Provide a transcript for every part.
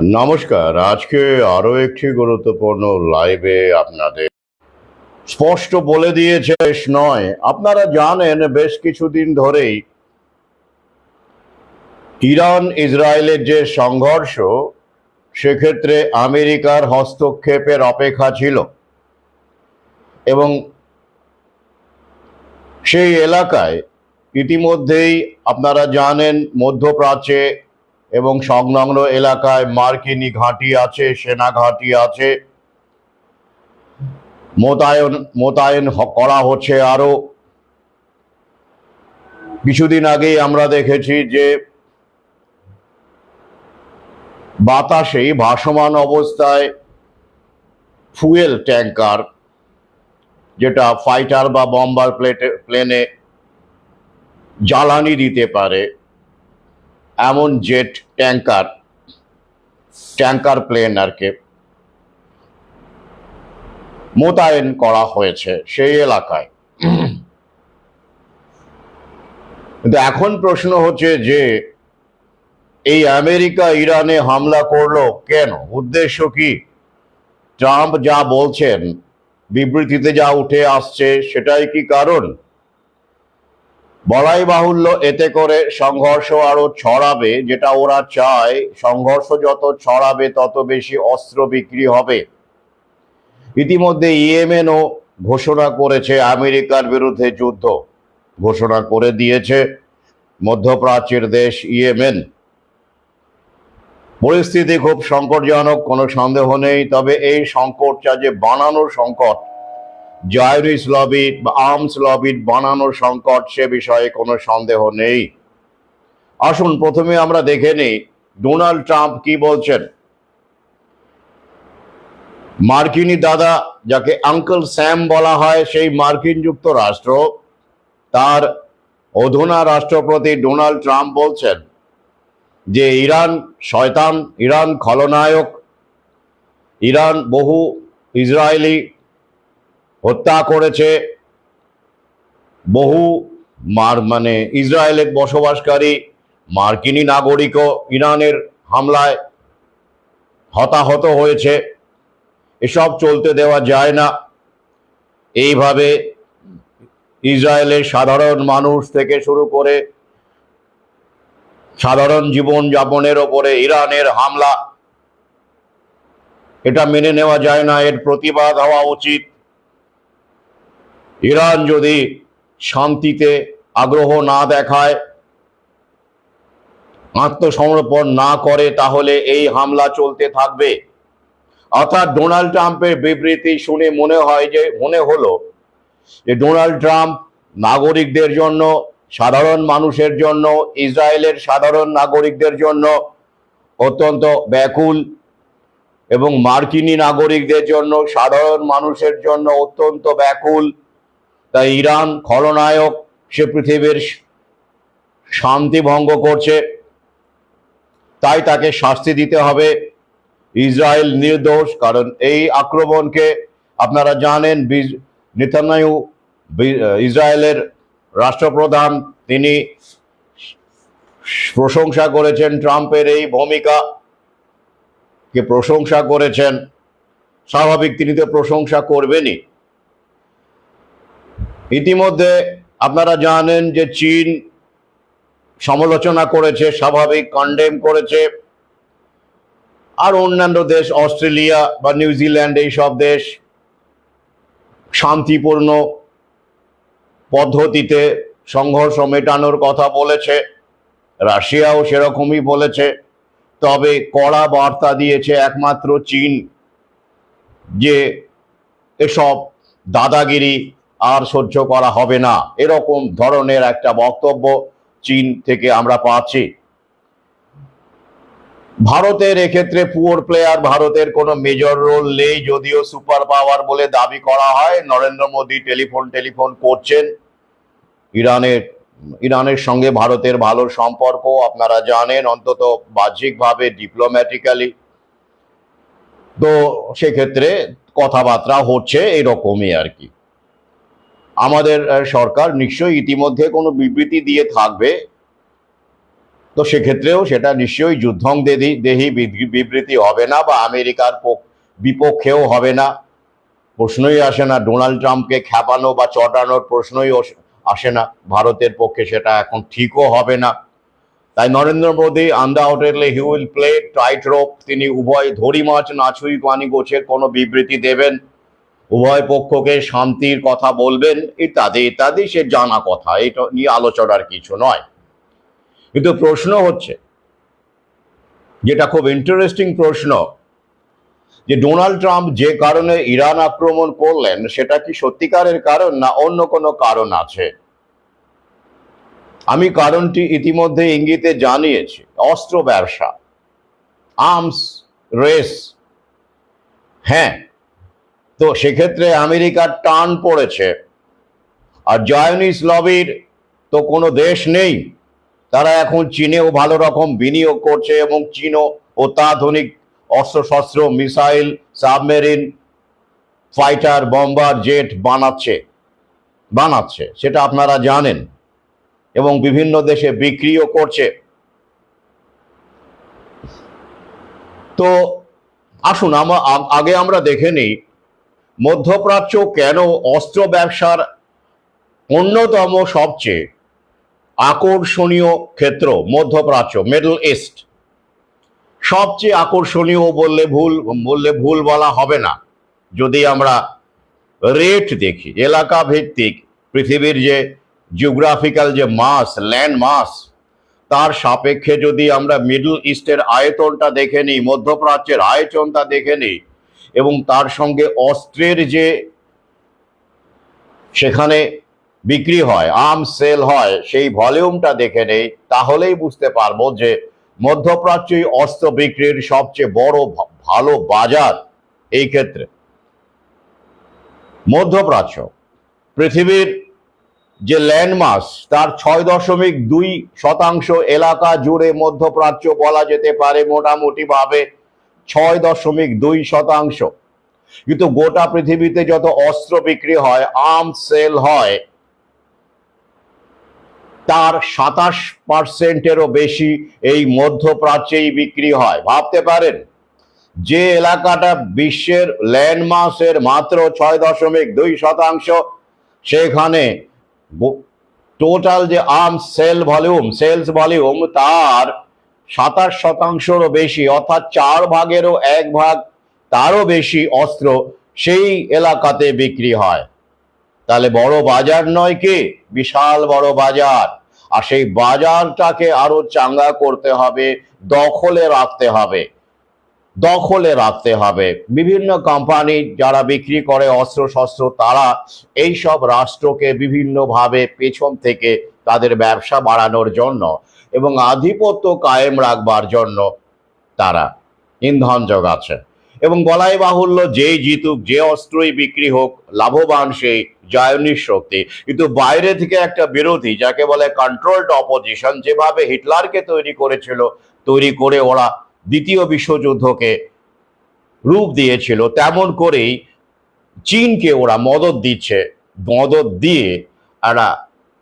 নমস্কার। আজকে আরো একটি গুরুত্বপূর্ণ লাইভে আপনাদের স্পষ্ট বলে দিয়েছে দেশ নয়। আপনারা জানেন বেশ কিছুদিন ধরেই ইরান ইসরায়েলের যে সংঘর্ষ, সেক্ষেত্রে আমেরিকার হস্তক্ষেপের অপেক্ষা ছিল এবং সেই এলাকায় ইতিমধ্যেই আপনারা জানেন মধ্যপ্রাচ্যে এবং সংলগ্ন এলাকায় মার্কিনী ঘাঁটি আছে, সেনা ঘাঁটি আছে, মোতায়েন করা হচ্ছে। আরো কিছুদিন আগেই আমরা দেখেছি যে বাতাসেই ভাসমান অবস্থায় ফুয়েল ট্যাঙ্কার, যেটা ফাইটার বা বম্বার প্লেনে জ্বালানি দিতে পারে, এমন জেট ট্যাঙ্কার প্লেন আর কি মোতায়েন করা হয়েছে সেই এলাকায়। কিন্তু এখন প্রশ্ন হচ্ছে যে এই আমেরিকা ইরানে হামলা করলো কেন? উদ্দেশ্য কি? ট্রাম্প যা বলছেন, বিবৃতিতে যা উঠে আসছে, সেটাই কি কারণ? বলাই বাহুল্য এতে করে সংঘর্ষ আরো ছড়াবে, যেটা ওরা চায়। সংঘর্ষ যত ছড়াবে তত বেশি অস্ত্র বিক্রি হবে। ইতিমধ্যে ইয়েমেনও ঘোষণা করেছে আমেরিকার বিরুদ্ধে যুদ্ধ ঘোষণা করে দিয়েছে মধ্যপ্রাচ্যের দেশ ইয়েমেন। পরিস্থিতি খুব সংকটজনক, কোনো সন্দেহ নেই। তবে এই সংকটটা যে বানানোর সংকট, জায়রিস লবি বা আর্মস লবির বানানোর সংকট, সে বিষয়ে কোনো সন্দেহ নেই। আসুন প্রথমে আমরা দেখে নিই ডোনাল্ড ট্রাম্প কি বলছেন। মার্কিনী দাদা, যাকে আঙ্কেল স্যাম বলা হয়, সেই মার্কিন যুক্তরাষ্ট্র, তার অধুনা রাষ্ট্রপতি ডোনাল্ড ট্রাম্প বলছেন যে ইরান শয়তান, ইরান খলনায়ক, ইরান বহু ইসরায়েলি হত্যা করেছে, বহু ইসরায়েলে বসবাসকারী মার্কিনী নাগরিকও ইরানের হামলায় হতাহত হয়েছে। এসব চলতে দেওয়া যায় না। এইভাবে ইসরায়েলের সাধারণ মানুষ থেকে শুরু করে সাধারণ জীবন যাপনের ওপরে ইরানের হামলা, এটা মেনে নেওয়া যায় না। এর প্রতিবাদ হওয়া উচিত। ইরান যদি শান্তিতে আগ্রহ না দেখায়, আত্মসমর্পণ না করে, তাহলে এই হামলা চলতে থাকবে। অর্থাৎ ডোনাল্ড ট্রাম্পের বিবৃতি শুনে মনে হলো যে ডোনাল্ড ট্রাম্প নাগরিকদের জন্য, সাধারণ মানুষের জন্য, ইসরায়েলের সাধারণ নাগরিকদের জন্য অত্যন্ত ব্যাকুল এবং মার্কিনী নাগরিকদের জন্য, সাধারণ মানুষের জন্য অত্যন্ত ব্যাকুল। তাই ইরান খলনায়ক, সে পৃথিবীর শান্তি ভঙ্গ করছে, তাই তাকে শাস্তি দিতে হবে। ইসরায়েল নির্দোষ, কারণ এই আক্রমণকে আপনারা জানেন নেতানিয়াহু, ইসরায়েলের রাষ্ট্রপ্রধান, তিনি প্রশংসা করেছেন ট্রাম্পের এই ভূমিকাকে, প্রশংসা করেছেন। স্বাভাবিক, তিনি তো প্রশংসা করবেনই। ইতিমধ্যে আপনারা জানেন যে চীন সমালোচনা করেছে, স্বাভাবিক, কন্ডেম করেছে। আর অন্যান্য দেশ, অস্ট্রেলিয়া বা নিউজিল্যান্ড, এইসব দেশ শান্তিপূর্ণ পদ্ধতিতে সংঘর্ষ মেটানোর কথা বলেছে। রাশিয়াও সেরকমই বলেছে। তবে কড়া বার্তা দিয়েছে একমাত্র চীন, যে এসব দাদাগিরি আর সহ্য করা হবে না, এরকম ধরনের একটা বক্তব্য চীন থেকে আমরা পাচ্ছি। ভারতের এক্ষেত্রে পুয়ার প্লেয়ার, ভারতের কোনো মেজর রোল নেই, যদিও সুপার পাওয়ার বলে দাবি করা হয়। নরেন্দ্র মোদী টেলিফোন করছেন। ইরানের সঙ্গে ভারতের ভালো সম্পর্ক আপনারা জানেন, অন্তত বাহ্যিকভাবে, ডিপ্লোম্যাটিক্যালি। তো সেক্ষেত্রে কথাবার্তা হচ্ছে এরকমই আর কি। আমাদের সরকার নিশ্চয়ই ইতিমধ্যে কোনো বিবৃতি দিয়ে থাকবে। তো সেক্ষেত্রেও সেটা নিশ্চয়ই যুদ্ধং দেহি বিবৃতি হবে না, বা আমেরিকার বিপক্ষেও হবে না। প্রশ্নই আসে না। ডোনাল্ড ট্রাম্পকে খ্যাপানো বা চটানোর প্রশ্নই আসে না। ভারতের পক্ষে সেটা এখন ঠিকও হবে না। তাই Narendra Modi undoubtedly he will play tight rope. তিনি উভয় ধরি মাছ নাছুই পানি গোছের কোনো বিবৃতি দেবেন, উভয় পক্ষকে শান্তির কথা বলবেন, ইত্যাদি ইত্যাদি, সে জানা কথা, এটা নিয়ে আলোচনার কিছু নয়। কিন্তু প্রশ্ন হচ্ছে, যেটা খুব ইন্টারেস্টিং প্রশ্ন, যে ডোনাল্ড ট্রাম্প যে কারণে ইরান আক্রমণ করলেন সেটা কি সত্যিকারের কারণ, না অন্য কোনো কারণ আছে? আমি কারণটি ইতিমধ্যে ইঙ্গিতে জানিয়েছি। অস্ত্র ব্যবসা, আর্মস রেস। হ্যাঁ, তো সেক্ষেত্রে আমেরিকার টান পড়েছে। আর জায়নিস লবির তো কোনো দেশ নেই। তারা এখন চীনেও ভালো রকম বিনিয়োগ করছে, এবং চীনও অত্যাধুনিক অস্ত্রশস্ত্র, missile, submarine, fighter, bomber jet বানাচ্ছে, সেটা আপনারা জানেন, এবং বিভিন্ন দেশে বিক্রিও করছে। তো আসুন আগে আমরা দেখে নিই মধ্যপ্রাচ্য কেন অস্ত্র ব্যবসার অন্যতম সবচেয়ে আকর্ষণীয় ক্ষেত্র। মধ্যপ্রাচ্য, মিডল ইস্ট সবচেয়ে আকর্ষণীয় বললে ভুল বলা হবে না। যদি আমরা রেট দেখি, এলাকা ভিত্তিক পৃথিবীর যে জিওগ্রাফিক্যাল যে মাস, ল্যান্ড মাস, তার সাপেক্ষে যদি আমরা মিডল ইস্টের আয়তনটা দেখে নিই, মধ্যপ্রাচ্যের আয়তনটা দেখে নিই, এবং তার সঙ্গে অস্ত্রের যে সেখানে বিক্রি হয়, আর্মস সেল হয়, সেই ভলিউমটা দেখে নেই, তাহলেই বুঝতে পারবো যে মধ্যপ্রাচ্যই অস্ত্র বিক্রির সবচেয়ে বড় ভালো বাজার। এই ক্ষেত্রে মধ্যপ্রাচ্য পৃথিবীর যে ল্যান্ডমাস, তার 6.2% এলাকা জুড়ে মধ্যপ্রাচ্য বলা যেতে পারে মোটামুটি ভাবে 6.2%। কিন্তু গোটা পৃথিবীতে যত অস্ত্র বিক্রি হয়, আর্মস সেল হয়, তার 27%-এরও বেশি এই মধ্যপ্রাচ্যেই বিক্রি হয়। ভাবতে পারেন, যে এলাকাটা বিশ্বের ল্যান্ডমাসের মাত্র 6.2%, সেখানে টোটাল যে আর্মস সেলস ভলিউম তার 27%-রও বেশি, অর্থাৎ 4 ভাগেরও 1 ভাগ, তারও বেশি অস্ত্র সেই এলাকাতে বিক্রি হয়। তাহলে বড় বাজার নয় কি? বিশাল বড় বাজার। আর সেই বাজারটাকে আরো চাঙ্গা করতে হবে, দখলে রাখতে হবে। বিভিন্ন কোম্পানি যারা বিক্রি করে অস্ত্র শস্ত্র, তারা এই সব রাষ্ট্রকে বিভিন্নভাবে পেছন থেকে তাদের ব্যবসা বাড়ানোর জন্য এবং আধিপত্য কায়েম রাখবার জন্য তারা ইন্ধন যোগাচ্ছে। এবং বলাই বাহুল্য, যেই জিতুক, যে অস্ত্রই বিক্রি হোক, লাভবান সেই জায়নিস শক্তি। কিন্তু বাইরে থেকে একটা বিরোধী, যাকে বলে কন্ট্রোলড অপোজিশন, যেভাবে হিটলারকে তৈরি করে ওরা দ্বিতীয় বিশ্বযুদ্ধকে রূপ দিয়েছিল, তেমন করেই চীনকে ওরা মদত দিয়ে এরা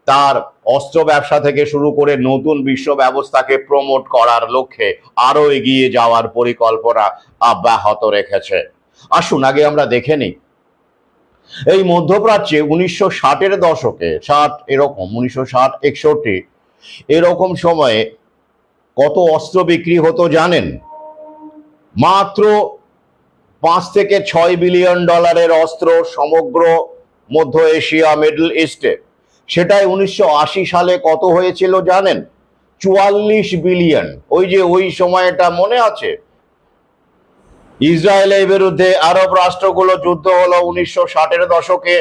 তার অস্ত্র ব্যবসা থেকে শুরু করে নতুন বিশ্ব ব্যবস্থাকে প্রমোট করার লক্ষ্যে আরো এগিয়ে যাওয়ার পরিকল্পনা অব্যাহত রেখেছে। আসুন আগে আমরা দেখে নিই এই মধ্যপ্রাচ্যে 1960-এর দশকে, 1960-61 এরকম সময়ে কত অস্ত্র বিক্রি হতো জানেন? মাত্র 5 থেকে 6 বিলিয়ন ডলারের অস্ত্র সমগ্র মধ্য এশিয়া, মিডল ইস্টে। সেটাই 1980 সালে কত হয়েছিল জানেন? 44 বিলিয়ন। ওই সময়টা মনে আছে? ইসরায়েলের বিরুদ্ধে আরব রাষ্ট্রগুলো যুদ্ধ হলো 1960-এর দশকে।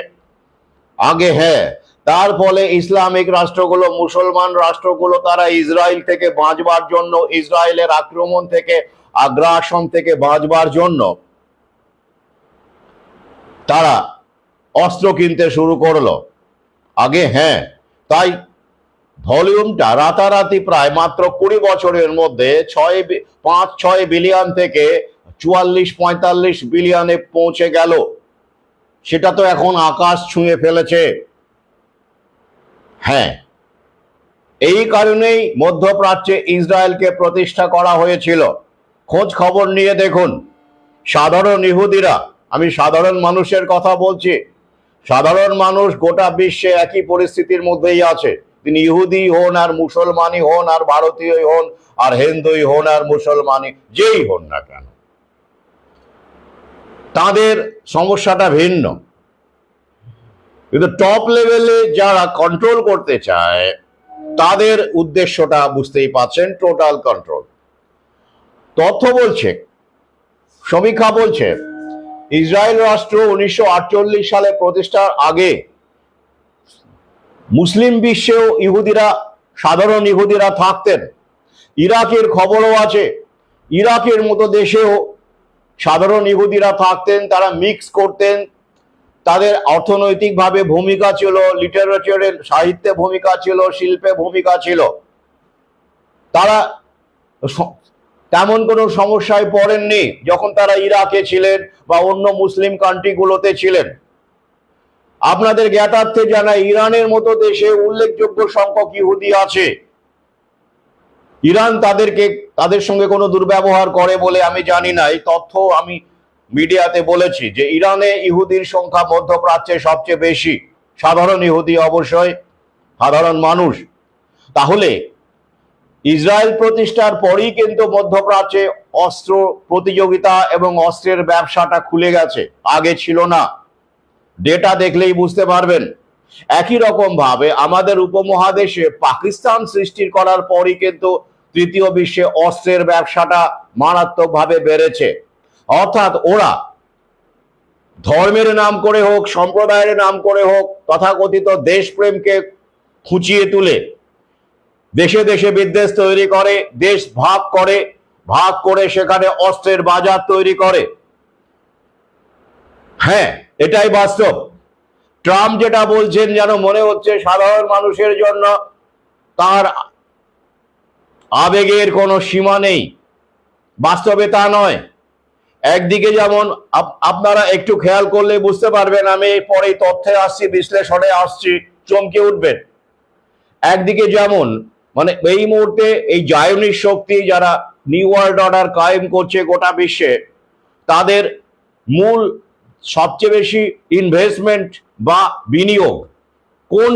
আগে, হ্যাঁ, তার ফলে ইসলামিক রাষ্ট্রগুলো, মুসলমান রাষ্ট্রগুলো, তারা ইসরায়েল থেকে বাঁচবার জন্য, ইসরায়েলের আক্রমণ থেকে, আগ্রাসন থেকে বাঁচবার জন্য তারা অস্ত্র কিনতে শুরু করলো আগে, হ্যাঁ। তাই ভলিউমটা রাতারাতি প্রায় মাত্র 20 বছরের মধ্যে 5-6 বিলিয়ন থেকে 44-45 বিলিয়নে পৌঁছে গেল। সেটা তো এখন আকাশ ছুঁয়ে ফেলেছে। হ্যাঁ, এই কারণেই মধ্যপ্রাচ্যে ইসরায়েলকে প্রতিষ্ঠা করা হয়েছিল। খোঁজ খবর নিয়ে দেখুন, সাধারণ ইহুদিরা, আমি সাধারণ মানুষের কথা বলছি, সাধারণ মানুষ গোটা বিশ্বে একই পরিস্থিতির মধ্যেই আছে। তিনি ইহুদি হন আর মুসলমানই হন আর ভারতীয় হন আর হিন্দুই হন আর মুসলমানই যেই হন না কেন, তাদের সমস্যাটা ভিন্ন। কিন্তু টপ লেভেলে যারা কন্ট্রোল করতে চায় তাদের উদ্দেশ্যটা বুঝতেই পাচ্ছেন, টোটাল কন্ট্রোল। তথ্য বলছে, সমীক্ষা বলছে, ইসরায়েল রাষ্ট্র 1948 সালে প্রতিষ্ঠার আগে মুসলিম বিশ্বেও ইহুদিরা, সাধারণ ইহুদিরা থাকতেন। ইরাকের খবরও আছে, ইরাকের মতো দেশেও সাধারণ ইহুদিরা থাকতেন, তারা মিক্স করতেন, তাদের অর্থনৈতিকভাবে ভূমিকা ছিল, লিটারেচারে সাহিত্যে ভূমিকা ছিল, শিল্পে ভূমিকা ছিল। তারা তেমন কোনো সমস্যায় পড়েননি যখন তারা ইরাকে ছিলেন বা অন্য মুসলিম কান্ট্রিগুলোতে ছিলেন। আপনাদের জ্ঞাতার্থে জানাই, ইরানের মতো দেশে উল্লেখযোগ্য সংখ্যক ইহুদি আছে। ইরান তাদের সঙ্গে কোনো দুর্ব্যবহার করে বলে আমি জানি না। এই তথ্য আমি মিডিয়াতে বলেছি যে ইরানে ইহুদির সংখ্যা মধ্যপ্রাচ্যে সবচেয়ে বেশি, সাধারণ ইহুদি অবশ্যই, সাধারণ মানুষ। তাহলে ইসরায়েল প্রতিষ্ঠার পরই কিন্তু মধ্যপ্রাচ্যে অস্ত্র প্রতিযোগিতা এবং অস্ত্রের ব্যবসাটা খুলে গেছে, আগে ছিল না। ডেটা দেখলেই বুঝতে পারবেন। একই রকম ভাবে আমাদের উপমহাদেশে পাকিস্তান সৃষ্টির করার পরই কিন্তু তৃতীয় বিশ্বে অস্ত্রের ব্যবসাটা মারাত্মকভাবে বেড়েছে। অর্থাৎ ওরা ধর্মের নাম করে হোক, সম্প্রদায়ের নাম করে হোক, তথাকথিত দেশপ্রেমকে খুঁচিয়ে তুলে দেশে দেশে বিদ্বেষ তৈরি করে, দেশ ভাগ করে সেখানে অস্ত্রের বাজার তৈরি করে। হ্যাঁ, এটাই বাস্তব। ট্রাম্প যেটা বলছেন যেন মনে হচ্ছে সাধারণ মানুষের জন্য তার আবেগের কোনো সীমা নেই, বাস্তবে তা নয়। একদিকে যেমন আপনারা একটু খেয়াল করলে বুঝতে পারবেন, আমি পরে তথ্যে আসছি, বিশ্লেষণে আসছি, চমকে উঠবেন। একদিকে যেমন মানে এই মুহূর্তে এই জায়নিস্ট শক্তি যারা নিউ ওয়ার্ল্ড অর্ডার কায়েম করছে গোটা বিশ্বে, তাদের মূল সবচেয়ে বেশি ইনভেস্টমেন্ট বা বিনিয়োগ কোন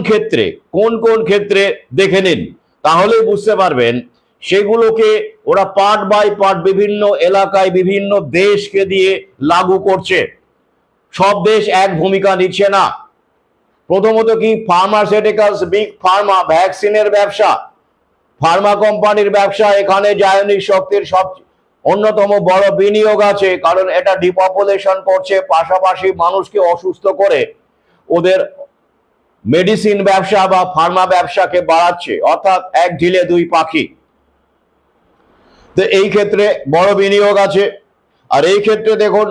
ক্ষেত্রে দেখে নিন, তাহলেই বুঝতে পারবেন। সেগুলোকে ওরা পার্ট বাই পার্ট বিভিন্ন এলাকায় বিভিন্ন দেশকে দিয়ে লাগু করছে। সব দেশ এক ভূমিকা নিচ্ছে না। প্রথমত কি, ফার্মাসিউটিক্যালস, বিগ ফার্মা, ভ্যাকসিনের ব্যবসা, ফার্মা কোম্পানির ব্যবসা, এখানে জায়নিক শক্তির সব অন্যতম বড় বিনিয়োগ আছে। কারণ এটা ডিপপুলেশন করছে, পাশাপাশি মানুষকে অসুস্থ করে ওদের মেডিসিন ব্যবসা বা ফার্মা ব্যবসাকে বাড়াচ্ছে। অর্থাৎ এক ঢিলে দুই পাখি। তো এই ক্ষেত্রে বড় বিনিয়োগ আছে। আর এই ক্ষেত্রে দেখুন,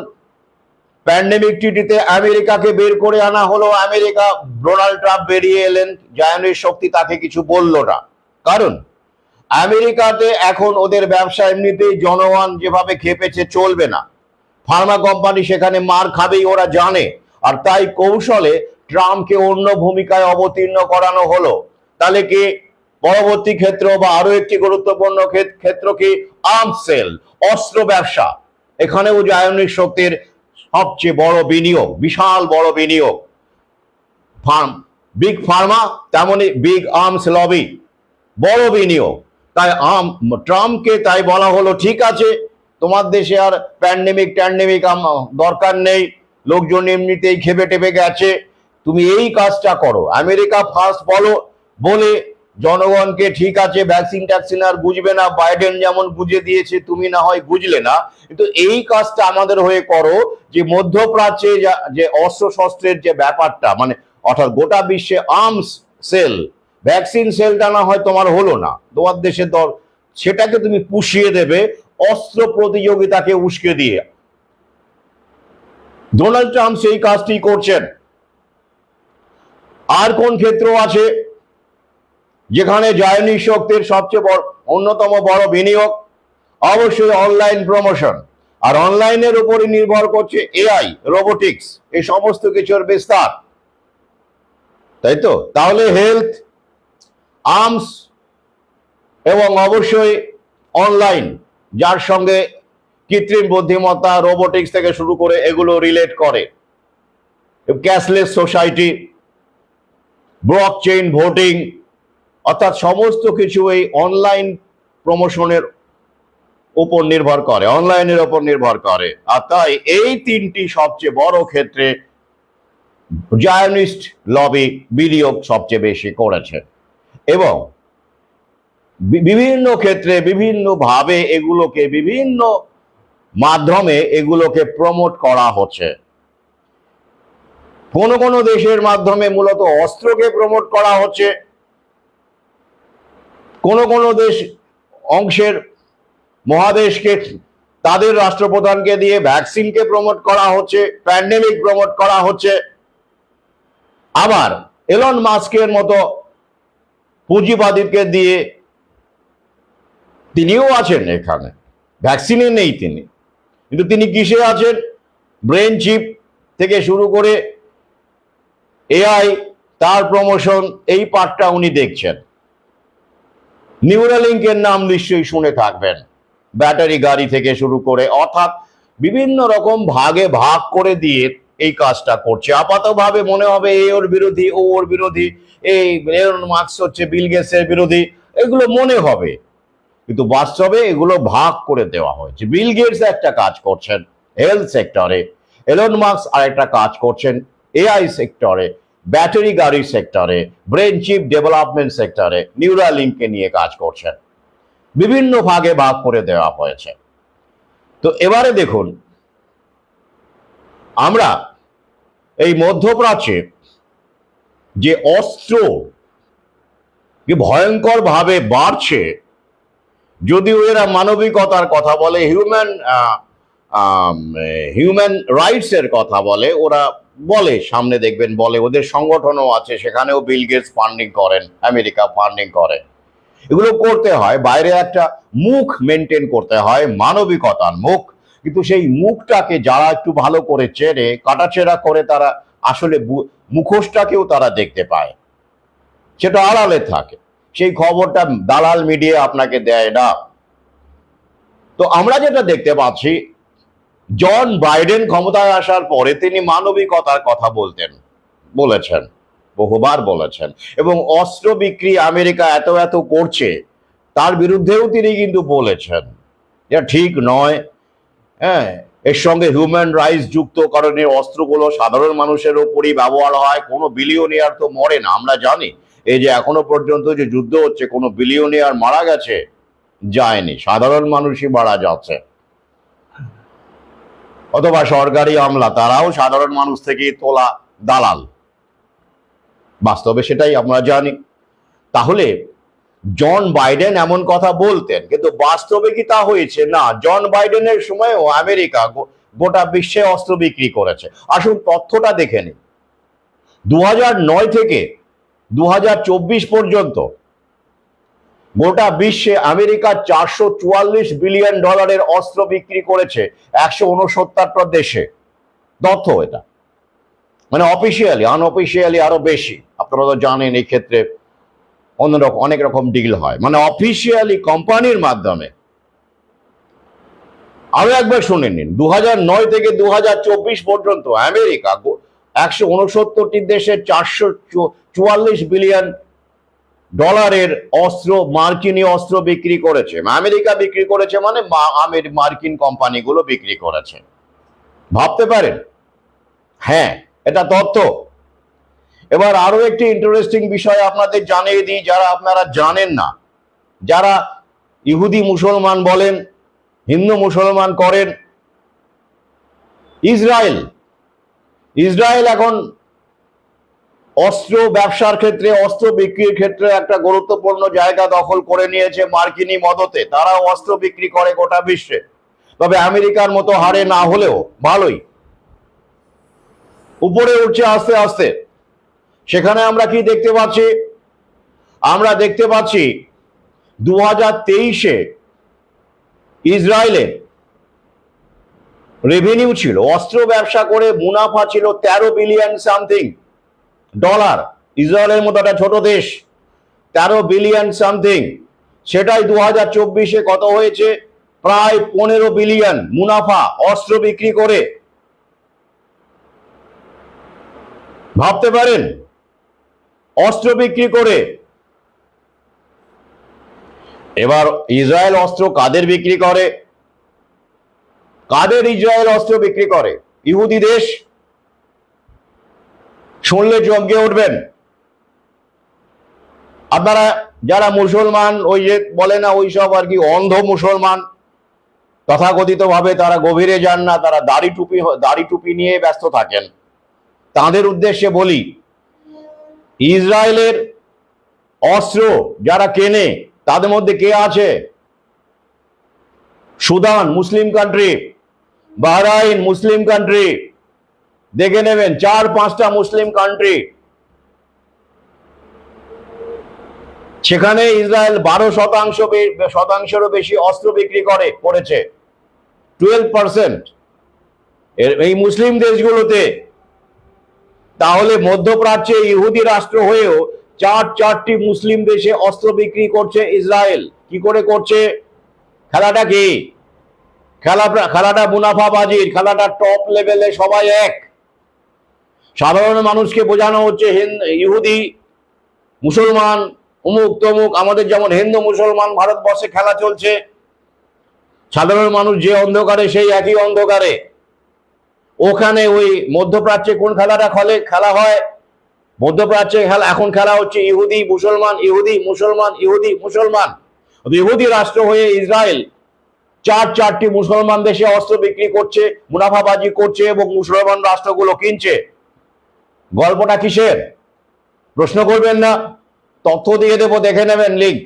প্যান্ডেমিক টিটিতে আমেরিকাকে বের করে আনা হলো, আমেরিকা, ডোনাল্ড ট্রাম্প বেরিয়ে এলেন, জায়নিক শক্তি তাকে কিছু বলল না। কারণ আমেরিকাতে এখন ওদের ব্যবসা এমনিতেই জনগণ যেভাবে খেপেছে চলবে না। ফার্মা কোম্পানি সেখানে মার খাবেই, ওরা জানে। আর তাই কৌশলে ট্রাম্পকে অন্য ভূমিকায় অবতীর্ণ করানো হলো। তাহলে কি পরবর্তী ক্ষেত্র বা আরো একটি গুরুত্বপূর্ণ ক্ষেত্র কি, আর্মস সেল, অস্ত্র ব্যবসা। এখানেও জায়নিক শক্তির সবচেয়ে বড় বিনিয়োগ, বিশাল বড় বিনিয়োগ। বিগ ফার্মা তেমনি বিগ আর্মস লবি, বড় বিনিয়োগ। তাই ট্রাম্পকে তাই বলা হলো, ঠিক আছে, তোমার দেশে আর প্যান্ডেমিক দরকার নেই, লোকজন এমনিতেই খেপে টেপে গেছে, তুমি এই কাজটা করো, আমেরিকা ফার্স্ট বলে জনগণকে, ঠিক আছে ভ্যাকসিন আর বুঝবে না, বাইডেন যেমন বুঝে দিয়েছে, তুমি না হয় বুঝলে না, কিন্তু এই কাজটা আমাদের হয়ে করো, যে মধ্যপ্রাচ্যে যে অস্ত্র শস্ত্রের যে ব্যাপারটা, মানে অর্থাৎ গোটা বিশ্বে আর্মস সেল, ভ্যাকসিন সেলটা না হয় তোমার হলো না, তোমার দেশের দল, সেটাকে তুমি পুষিয়ে দেবে অস্ত্র প্রতিযোগিতাকে উস্কে দিয়ে। ডোনাল্ড ট্রাম্প সেই কাজটি করছেন। আর কোন ক্ষেত্র আছে যেখানে জায়নিক শক্তির সবচেয়ে অন্যতম বড় বিনিয়োগ? অবশ্যই অনলাইন প্রমোশন। আর অনলাইনের উপরই নির্ভর করছে এআই, রোবোটিক্স, এই সমস্ত কিছুর বিস্তার, তাই তো? তাহলে হেলথ, আর্মস এবং অবশ্যই অনলাইন, যার সঙ্গে কৃত্রিম বুদ্ধিমত্তা, রোবোটিক্স থেকে শুরু করে এগুলো রিলেট করে, ক্যাশলেস সোসাইটি, ব্লকচেইন, ভোটিং, অর্থাৎ সমস্ত কিছু এই অনলাইন প্রমোশনের উপর নির্ভর করে, অনলাইনের উপর নির্ভর করে। আর তাই এই তিনটি সবচেয়ে বড় ক্ষেত্রে জায়নিস্ট লবি বিনিয়োগ সবচেয়ে বেশি করেছে এবং বিভিন্ন ক্ষেত্রে বিভিন্নভাবে এগুলোকে বিভিন্ন মাধ্যমে এগুলোকে প্রমোট করা হচ্ছে। কোন কোন দেশের মাধ্যমে মূলত অস্ত্রকে প্রমোট করা হচ্ছে, কোন কোন দেশ অংশের মহাদেশকে তাদের রাষ্ট্রপ্রধানকে দিয়ে ভ্যাকসিনকে প্রমোট করা হচ্ছে, প্যান্ডেমিক প্রমোট করা হচ্ছে। আবার এলন মাস্কের মতো পুঁজিবাদীকে দিয়ে, তিনিও আছেন এখানে, ভ্যাকসিনে নেই তিনি, কিন্তু তিনি কিসে আছেন? ব্রেন চিপ থেকে শুরু করে এআই, তার প্রমোশন, এই পার্টটা উনি দেখছেন। নিউরালিঙ্কের নাম নিশ্চয়ই শুনে থাকবেন, ব্যাটারি গাড়ি থেকে শুরু করে, অর্থাৎ বিভিন্ন রকম ভাগে ভাগ করে দিয়ে এই কাজটা করছে। আপাতভাবে মনে হবে এ ওর বিরোধী, ও ওর বিরোধী, এই এলন মাস্ক হচ্ছে বিল গেটসের বিরোধী, এগুলো মনে হবে, কিন্তু বাস্তবে এগুলো ভাগ করে দেওয়া হয়েছে। বিল গেটস একটা কাজ করছেন হেলথ সেক্টরে, এলন মাস্ক আরেকটা কাজ করছেন এআই সেক্টরে, ব্যাটারি গাড়ি সেক্টরে, ব্রেন চিপ ডেভেলপমেন্ট সেক্টরে, নিউরালিঙ্ককে নিয়ে কাজ করছেন। বিভিন্ন ভাগে ভাগ করে দেওয়া হয়েছে। তো এবারে দেখুন, আমরা এই মধ্যপ্রাচ্যে যে অস্ত্র ভয়ঙ্কর ভাবে বাড়ছে, যদিও এরা মানবিকতার কথা বলে, হিউম্যান রাইটস এর কথা বলে, ওরা বলে, সামনে দেখবেন বলে, ওদের সংগঠনও আছে, সেখানেও বিল গেটস ফান্ডিং করেন, আমেরিকা ফান্ডিং করে। এগুলো করতে হয়, বাইরে একটা মুখ মেনটেন করতে হয়, মানবিকতার মুখ, কিন্তু সেই মুখটাকে যারা একটু ভালো করে চেনে, কাটাছেড়া করে, তারা আসলে মুখোশটাকেও তারা দেখতে পায়, সেটা আড়ালে থাকে, সেই খবরটা দালাল মিডিয়া আপনাকে দেয় না। তো আমরা যেটা দেখতে পাচ্ছি, জন বাইডেন ক্ষমতায় আসার পরে তিনি মানবিকতার কথা বলেছেন, বহুবার বলেছেন, এবং অস্ত্র বিক্রি আমেরিকা এত এত করছে তার বিরুদ্ধেও তিনি কিন্তু বলেছেন এটা ঠিক নয়। হ্যাঁ, এর সঙ্গে হিউম্যান রাইটস যুক্ত, কারণ এই অস্ত্রগুলো সাধারণ মানুষের ওপরই ব্যবহার হয়, কোনো বিলিয়নিয়ার তো মরে না। আমরা জানি এই যে এখনো পর্যন্ত যে যুদ্ধ হচ্ছে, কোনো বিলিয়নিয়ার মারা গেছে যায়নি, সাধারণ মানুষই মারা যাচ্ছে, অথবা সরকারি আমলা, তারাও সাধারণ মানুষ থেকে তোলা দালাল, বাস্তবে সেটাই আমরা জানি। তাহলে জন বাইডেন এমন কথা বলতেন, কিন্তু বাস্তবে কি তা হয়েছে? না, জন বাইডেনের সময়ও আমেরিকা গোটা বিশ্বে অস্ত্র বিক্রি করেছে। আসুন তথ্যটা দেখে নিন। 2009 থেকে 2024 পর্যন্ত গোটা বিশ্বে আমেরিকা $444 বিলিয়ন অস্ত্র বিক্রি করেছে 169টা দেশে। তথ্য এটা, মানে অফিসিয়ালি, আনঅফিসিয়ালি আরো বেশি। আপনারা তো জানেন এই ক্ষেত্রে অন্যরকম অনেক রকম ডিল হয়, মানে অফিসিয়ালি কোম্পানির মাধ্যমে। আরো একবার শুনে নিন, 2009 থেকে 2024 পর্যন্ত আমেরিকা 169টি দেশে $444 বিলিয়ন অস্ত্র, মার্কিনী অস্ত্র বিক্রি করেছে। আমেরিকা বিক্রি করেছে মানে মার্কিন কোম্পানিগুলো বিক্রি করেছে। ভাবতে পারেন? হ্যাঁ, এটা তথ্য। এবার আরো একটি ইন্টারেস্টিং বিষয় আপনাদের জানিয়ে দিই, যারা আপনারা জানেন না, যারা ইহুদি মুসলমান বলেন, হিন্দু মুসলমান করেন, ইসরায়েল এখন অস্ত্র ব্যবসার ক্ষেত্রে, অস্ত্র বিক্রির ক্ষেত্রে একটা গুরুত্বপূর্ণ জায়গা দখল করে নিয়েছে মার্কিনী মদতে। তারাও অস্ত্র বিক্রি করে গোটা বিশ্বে, তবে আমেরিকার মতো হারে না হলেও ভালোই উপরে উঠছে আস্তে আস্তে। সেখানে আমরা কি দেখতে পাচ্ছি? আমরা দেখতে পাচ্ছি 2023-এ ইসরায়েলে রেভিনিউ ছিল, অস্ত্র ব্যবসা করে মুনাফা ছিল $13 বিলিয়ন সামথিং। ইসরায়েলের মতো একটা ছোট দেশ, $13 বিলিয়ন সামথিং। সেটাই 2024-এ কত হয়েছে, প্রায় 15 বিলিয়ন মুনাফা অস্ত্র বিক্রি করে। ভাবতে পারেন, অস্ত্র বিক্রি করে। এবার ইসরায়েল অস্ত্র কাদের বিক্রি করে? কাদের ইসরায়েল অস্ত্র বিক্রি করে? ইহুদি দেশ। শুনলে চমকে উঠবেন। আপনারা যারা মুসলমান, ওই যে বলে না ওই সব আর কি অন্ধ মুসলমান, তথাকথিত ভাবে তারা গভীরে যান না, তারা দাড়ি টুপি নিয়ে ব্যস্ত থাকেন, তাদের উদ্দেশ্যে বলি, ইসরায়েলের অস্ত্র যারা কেনে তাদের মধ্যে কে আছে? সুদান মুসলিম কান্ট্রি, বাহরাইন মুসলিম কান্ট্রি, দেখে নেবেন 4-5টা মুসলিম কান্ট্রি। সেখানে ইসরায়েল 12%-রও বেশি অস্ত্র বিক্রি করেছে, 12% এই মুসলিম দেশগুলোতে। তাহলে মধ্যপ্রাচ্যে ইহুদি রাষ্ট্র হয়েও চারটি মুসলিম দেশে অস্ত্র বিক্রি করছে ইসরায়েল। কি করে করছে? খেলাটা কি? খেলাটা মুনাফাবাজির, খেলাটা টপ লেভেলে সবাই এক। সাধারণ মানুষকে বোঝানো হচ্ছে ইহুদি মুসলমান অমুক তমুক, আমাদের যেমন হিন্দু মুসলমান ভারতবর্ষে খেলা চলছে, সাধারণ মানুষ যে অন্ধকারে সেই একই অন্ধকারে। ওখানে ওই মধ্যপ্রাচ্যে কোন খেলা হয়? মধ্যপ্রাচ্যে এখন খেলা হচ্ছে ইহুদি মুসলমান, ইহুদি মুসলমান, ইহুদি মুসলমান। ইহুদি রাষ্ট্র হয়ে ইসরায়েল চারটি মুসলমান দেশে অস্ত্র বিক্রি করছে, মুনাফাবাজি করছে এবং মুসলমান রাষ্ট্রগুলো কিনছে। গল্পটা কিসের? প্রশ্ন করবেন না, তথ্য দিয়ে দেবো, দেখে নেবেন লিঙ্ক।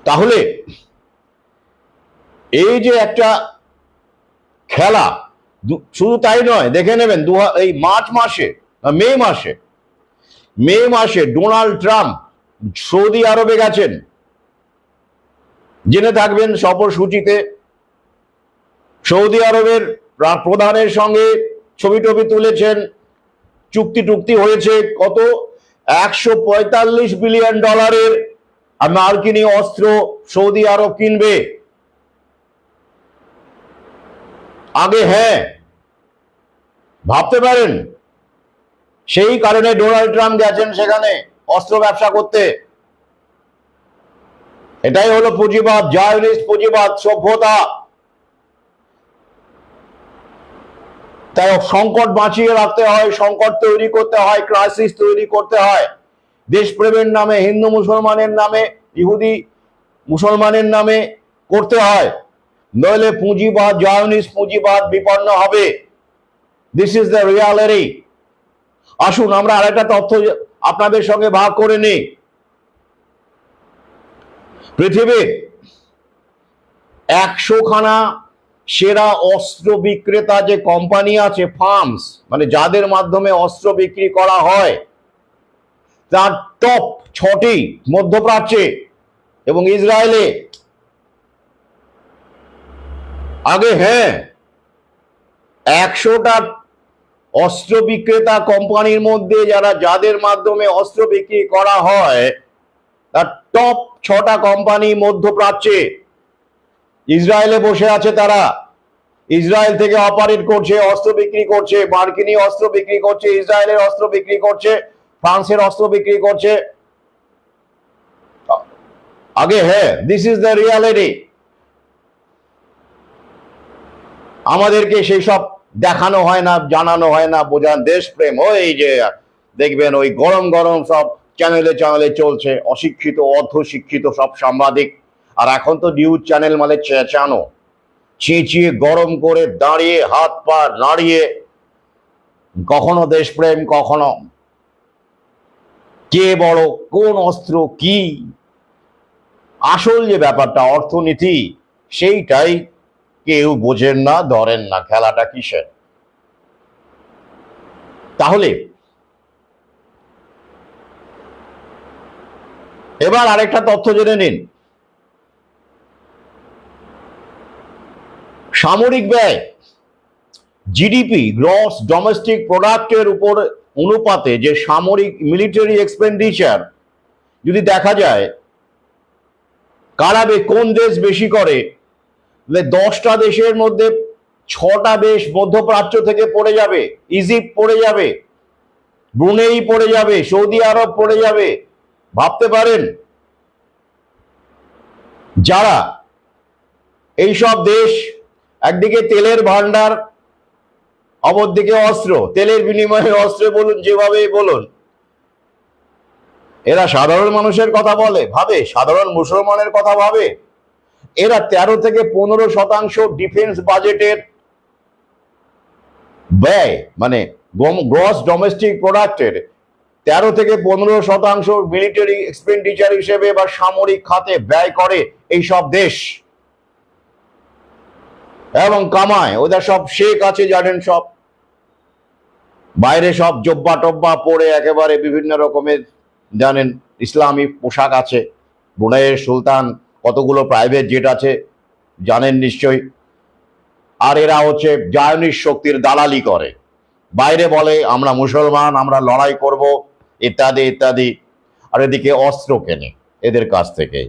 তাহলে এই যে একটা খেলা, শুধু তাই নয়, দেখে নেবেন এই মে মাসে ডোনাল্ড ট্রাম্প সৌদি আরবে গেছেন। জেনে থাকবেন সফরসূচিতে সৌদি আরবের প্রধানের সঙ্গে ছবি তুলেছেন, চুক্তি হয়েছে কত, $145 বিলিয়ন মার্কিনী অস্ত্র সৌদি আরব কিনবে। আগে, হ্যাঁ, ভাবতে পারেন, সেই কারণে ডোনাল্ড ট্রাম্প গেছেন সেখানে অস্ত্র ব্যবসা করতে। এটাই হলো পুঁজিবাদ, জায়নিস্ট পুঁজিবাদ সভ্যতা। তাই সংকট বাঁচিয়ে রাখতে হয়, সংকট তৈরি করতে হয়, ক্রাইসিস তৈরি করতে হয়, দেশপ্রেমের নামে, হিন্দু মুসলমানের নামে, ইহুদি মুসলমানের নামে করতে হয়, নইলে পুঁজিবাদ, জায়নিস্ট পুঁজিবাদ বিপন্ন হবে। This is the reality. আসুন আমরা আরেকটা তথ্য আপনাদের সঙ্গে ভাগ করে নিই। পৃথিবীর 100খানা সেরা অস্ত্র বিক্রেতা যে কোম্পানি আছে, ফার্মস, মানে যাদের মাধ্যমে অস্ত্র বিক্রি করা হয়, তার টপ 6টি মধ্যপ্রাচ্যে এবং ইসরায়েলে। আগে, হ্যাঁ, 100টা অস্ত্র বিক্রেতা কোম্পানির মধ্যে যাদের মাধ্যমে অস্ত্র বিক্রি করা হয়, তার টপ 6টা কোম্পানি মধ্যপ্রাচ্যে। ইসরায়েলে বসে আছে তারা, ইসরায়েল থেকে অপারেট করছে, অস্ত্র বিক্রি করছে, মার্কিনী অস্ত্র বিক্রি করছে, ইসরায়েলের অস্ত্র বিক্রি করছে, ফ্রান্সের অস্ত্র বিক্রি করছে। আগে, হ্যাঁ, দিস ইজ দ্য রিয়ালিটি। আমাদেরকে সেই সব দেখানো হয় না, জানানো হয় না, বোঝান দেশপ্রেম। ওই যে দেখবেন ওই গরম সব চ্যানেলে চলছে, অশিক্ষিত অর্ধশিক্ষিত সব সাংবাদিক। আর এখন তো নিউজ চ্যানেল মানে চেঁচানো, চেঁচিয়ে গরম করে দাঁড়িয়ে হাত পা নাড়িয়ে, কখনো দেশপ্রেম, কখনো কে বড়, কোন অস্ত্র কি। আসল যে ব্যাপারটা অর্থনীতি, সেইটাই কেউ বোঝেন না, ধরেন না, খেলাটা কিসের। তাহলে এবার আরেকটা তথ্য জেনে নিন। সামরিক ব্যয়, জিডিপি, গ্রস ডোমেস্টিক প্রোডাক্টের উপর অনুপাতে যে সামরিক মিলিটারি এক্সপেন্ডিচার যদি দেখা যায় কারা কোন দেশ বেশি করে, 10টা দেশের মধ্যে 6টা দেশ মধ্যপ্রাচ্য থেকে পড়ে যাবে। ইজিপ্ট পড়ে যাবে, ব্রুনেই পড়ে যাবে, সৌদি আরব পড়ে যাবে। ভাবতে পারেন যারা এইসব দেশ, একদিকে তেলের ভান্ডার, অপরদিকে অস্ত্র, তেলের বিনিময়ে অস্ত্রে বলুন, যেভাবে বলুন, এরা সাধারণ মানুষের কথা বলে, ভাবে সাধারণ মুসলমানের কথা ভাবে। এরা 13 থেকে 15% ডিফেন্স বাজেটের ব্যয়, মানে গ্রস ডোমেস্টিক প্রোডাক্টের 13 থেকে 15% মিলিটারি এক্সপেন্ডিচার হিসেবে বা সামরিক খাতে ব্যয় করে এই সব দেশ, এবং কামায়। ওদের সব শেখ আছে জানেন, সব বাইরে সব জব্বা টব্বা পরে একেবারে বিভিন্ন রকমের জানেন ইসলামী পোশাক আছে। ব্রুনাইয়ের সুলতান, কতগুলো প্রাইভেট জেট আছে জানেন নিশ্চয়ই। আর এরা হচ্ছে জায়নিস্ট শক্তির দালালি করে, বাইরে বলে আমরা মুসলমান, আমরা লড়াই করব, ইত্যাদি ইত্যাদি। আর এদিকে অস্ত্র কেনে এদের কাছ থেকে।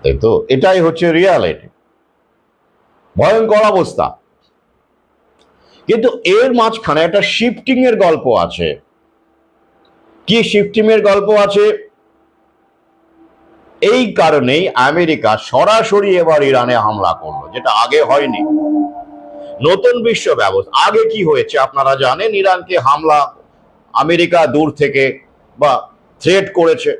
তাই তো, এটাই হচ্ছে রিয়ালিটি। ভয়ঙ্কর অবস্থা। কিন্তু এর মাঝখানে একটা শিফটিং এর গল্প আছে। কি শিফটিং এর গল্প আছে? এই কারণেই আমেরিকা সরাসরি এবার ইরানে হামলা করলো, যেটা আগে হয়নি। নতুন বিশ্ব ব্যবস্থা। আগে কি হয়েছে আপনারা জানেন, ইরানকে হামলা আমেরিকা দূর থেকে বা থ্রেট করেছে।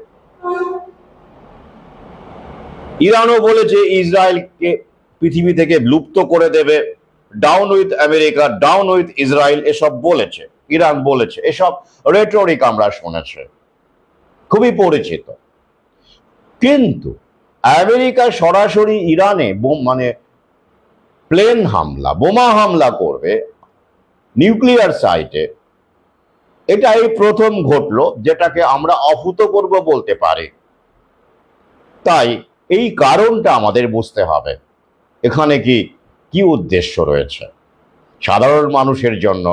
ইরানও বলেছে ইসরায়েলকে পৃথিবী থেকে লুপ্ত করে দেবে, down with America, down with Israel, এসব বলেছে, ইরান বলেছে। এসব রেটরিক আমরা শুনেছি, খুবই পরিচিত। কিন্তু আমেরিকা সরাসরি ইরানে মানে প্লেন হামলা, বোমা হামলা করবে নিউক্লিয়ার সাইটে, এটা এই প্রথম ঘটলো, যেটাকে আমরা অভূতপূর্ব বলতে পারি। তাই এই কারণটা আমাদের বুঝতে হবে, এখানে কি কি উদ্দেশ্য রয়েছে সাধারণ মানুষের জন্য,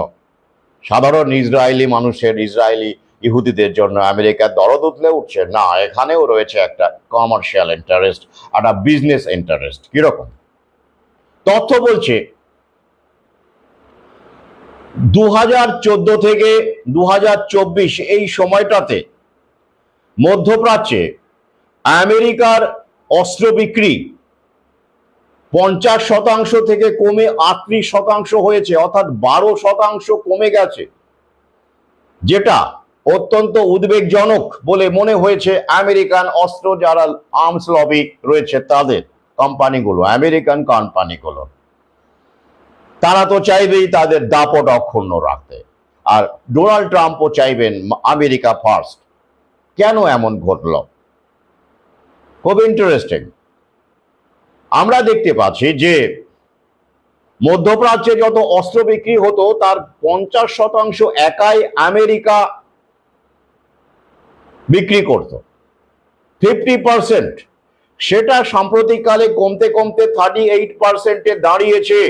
সাধারণ ইসরায়েলি মানুষের, ইসরায়েলি ইহুদিদের জন্য আমেরিকার দরদ উতলে উঠছে না। এখানেও রয়েছে একটা কমার্শিয়াল ইন্টারেস্ট, একটা বিজনেস ইন্টারেস্ট। কিরকম? তথ্য বলছে 2014 থেকে 2024 এই সময়টাতে মধ্যপ্রাচ্যে আমেরিকার অস্ত্র বিক্রি 50% থেকে কমে 38% হয়েছে, অর্থাৎ 12% কমে গেছে, যেটা অত্যন্ত উদ্বেগজনক বলে মনে হয়েছে আমেরিকান অস্ত্র যারা আর্মস লবি রয়েছে তাদের, কোম্পানিগুলো, আমেরিকান কোম্পানিগুলো। তারা তো চাইবেই তাদের দাপট অক্ষুণ্ণ রাখতে, আর ডোনাল্ড ট্রাম্পও চাইবেন আমেরিকা ফার্স্ট। কেন এমন ঘটল? খুব ইন্টারেস্টিং। আমরা দেখতে পাচ্ছি যে মধ্যপ্রাচ্যে যত অস্ত্র বিক্রি হতো তার 50% একাই আমেরিকা বিক্রি করত, 50%। সেটা সাম্প্রতিককালে কমতে কমতে 38%-এ দাঁড়িয়েছে।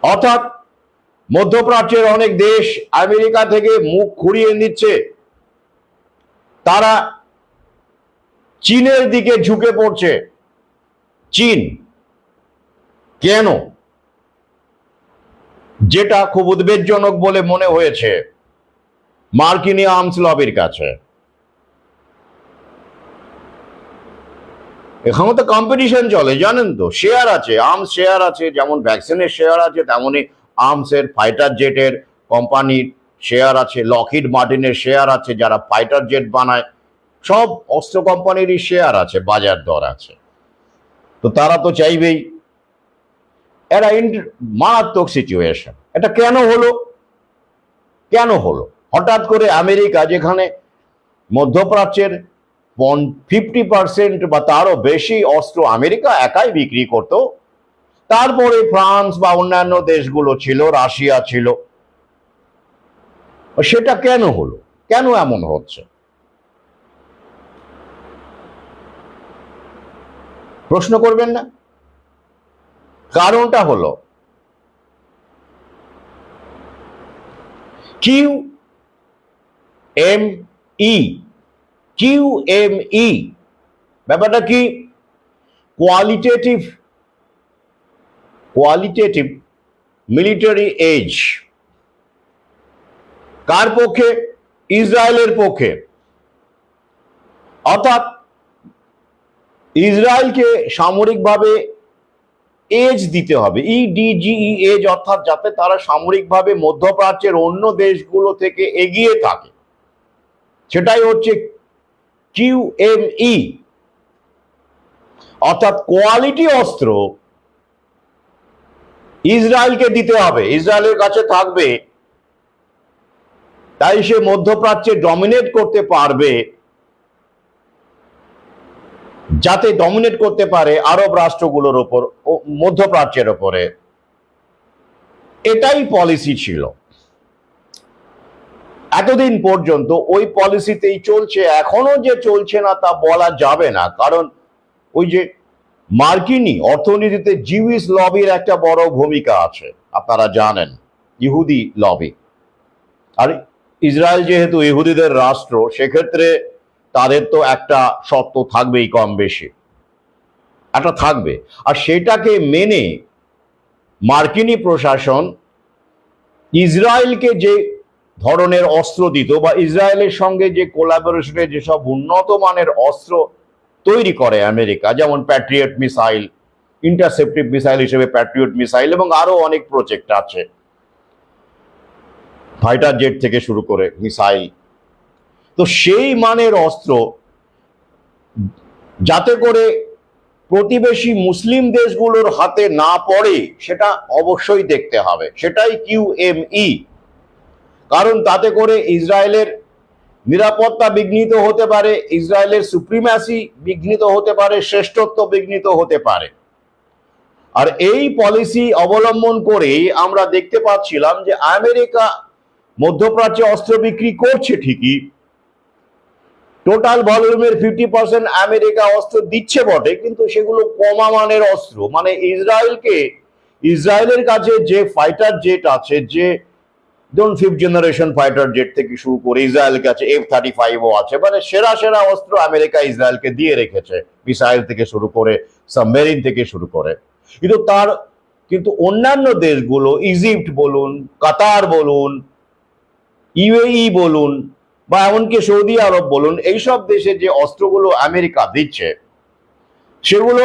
অর্থাৎ মধ্যপ্রাচ্যের অনেক দেশ আমেরিকা থেকে মুখ ঘুরিয়ে নিচ্ছে, তারা চীনের দিকে ঝুঁকে পড়ছে। চীন কেন? যেটা খুব উদ্বেগজনক বলে মনে হয়েছে মার্কিনী আর্মস লবির কাছে। এখানে তো কম্পিটিশন চলে জানেন তো, শেয়ার আছে, আর্মস শেয়ার আছে, যেমন ভ্যাকসিনের শেয়ার আছে, তেমনি আর্মসের ফাইটার জেটের কোম্পানির শেয়ার আছে, লকহিড মার্টিনের শেয়ার আছে, যারা ফাইটার জেট বানায়, সব অস্ত্র কোম্পানিরই শেয়ার আছে, বাজার দর আছে। তো তারা তো চাইবেই। এরা মারাত্মক সিচুয়েশন। এটা কেন হলো? কেন হলো হঠাৎ করে আমেরিকা, যেখানে মধ্যপ্রাচ্যের 50% বা তারও বেশি অস্ত্র আমেরিকা একাই বিক্রি করত, তারপরে ফ্রান্স বা অন্যান্য দেশগুলো ছিল, রাশিয়া ছিল, সেটা কেন হলো? কেন এমন হচ্ছে? প্রশ্ন করবেন না? কারণটা হলো QME, QME ব্যাপারটা কি? Qualitative military age. কার পক্ষে? ইসরায়েলের পক্ষে। অর্থাৎ ইসরায়েলকে সামরিকভাবে এজ দিতে হবে, EDGE এজ, অর্থাৎ যাতে তারা সামরিকভাবে মধ্যপ্রাচ্যের অন্য দেশগুলো থেকে এগিয়ে থাকে, সেটাই হচ্ছে QME। অর্থাৎ কোয়ালিটি অস্ত্র ইসরায়েলকে দিতে হবে, ইসরায়েলের কাছে থাকবে, তাই সে মধ্যপ্রাচ্যে ডমিনেট করতে পারবে, যাতে ডমিনেট করতে পারে আরব রাষ্ট্রগুলোর ওপর, মধ্যপ্রাচ্যের ওপরে। এটাই পলিসি ছিল এতদিন পর্যন্ত, ওই পলিসিতেই চলছে। এখনো যে চলছে না তা বলা যাবে না, কারণ ওই যে মার্কিনী অর্থনীতিতে জিউইশ লবির একটা বড় ভূমিকা আছে, আপনারা জানেন, ইহুদি লবি। আর ইসরায়েল যেহেতু ইহুদিদের রাষ্ট্র, সেক্ষেত্রে তাদের তো একটা শর্ত থাকবেই, কম বেশি একটা থাকবে। আর সেটাকে মেনে মার্কিনী প্রশাসন ইসরায়েলকে যে ধরনের অস্ত্র দিত, বা ইসরায়েলের সঙ্গে যে কোলাবোরেশনে যেসব উন্নত মানের অস্ত্র তৈরি করে আমেরিকা, যেমন প্যাট্রিয়ট মিসাইল, ইন্টারসেপ্টিভ মিসাইল হিসেবে প্যাট্রিয়ট মিসাইল, এবং আরো অনেক প্রজেক্ট আছে, ফাইটার জেট থেকে শুরু করে মিসাইল। তো সেই মানের অস্ত্র যাতে করে প্রতিবেশী মুসলিম দেশগুলোর হাতে না পড়ে, সেটা অবশ্যই দেখতে হবে। সেটাই QME। কারণ তাতে করে ইসরায়েলের নিরাপত্তা বিঘ্নিত হতে পারে, ইসরায়েলের সুপ্রিম্যাসি বিঘ্নিত হতে পারে, শ্রেষ্ঠত্ব বিঘ্নিত হতে পারে। আর এই পলিসি অবলম্বন করেই আমরা দেখতে পাচ্ছিলাম যে আমেরিকা মধ্যপ্রাচ্যে অস্ত্র বিক্রি করছে ঠিকই, টোটাল ভলিউমের 50% আমেরিকা অস্ত্র দিচ্ছে বটে, কিন্তু সেগুলো কমা মানের অস্ত্র। মানে ইসরায়েলের কাছে যে ফাইটার জেট আছে, যে ধরুন 5th জেনারেশন ফাইটার জেট থেকে শুরু করে ইসরায়েলের কাছে F-35ও আছে, মানে সেরা সেরা অস্ত্র আমেরিকা ইসরায়েলকে দিয়ে রেখেছে, মিসাইল থেকে শুরু করে সাবমেরিন থেকে শুরু করে। কিন্তু অন্যান্য দেশগুলো, ইজিপ্ট বলুন, কাতার বলুন, UAE বলুন, বা এমনকি সৌদি আরব বলুন, এইসব দেশে যে অস্ত্রগুলো আমেরিকা দিচ্ছে, সেগুলো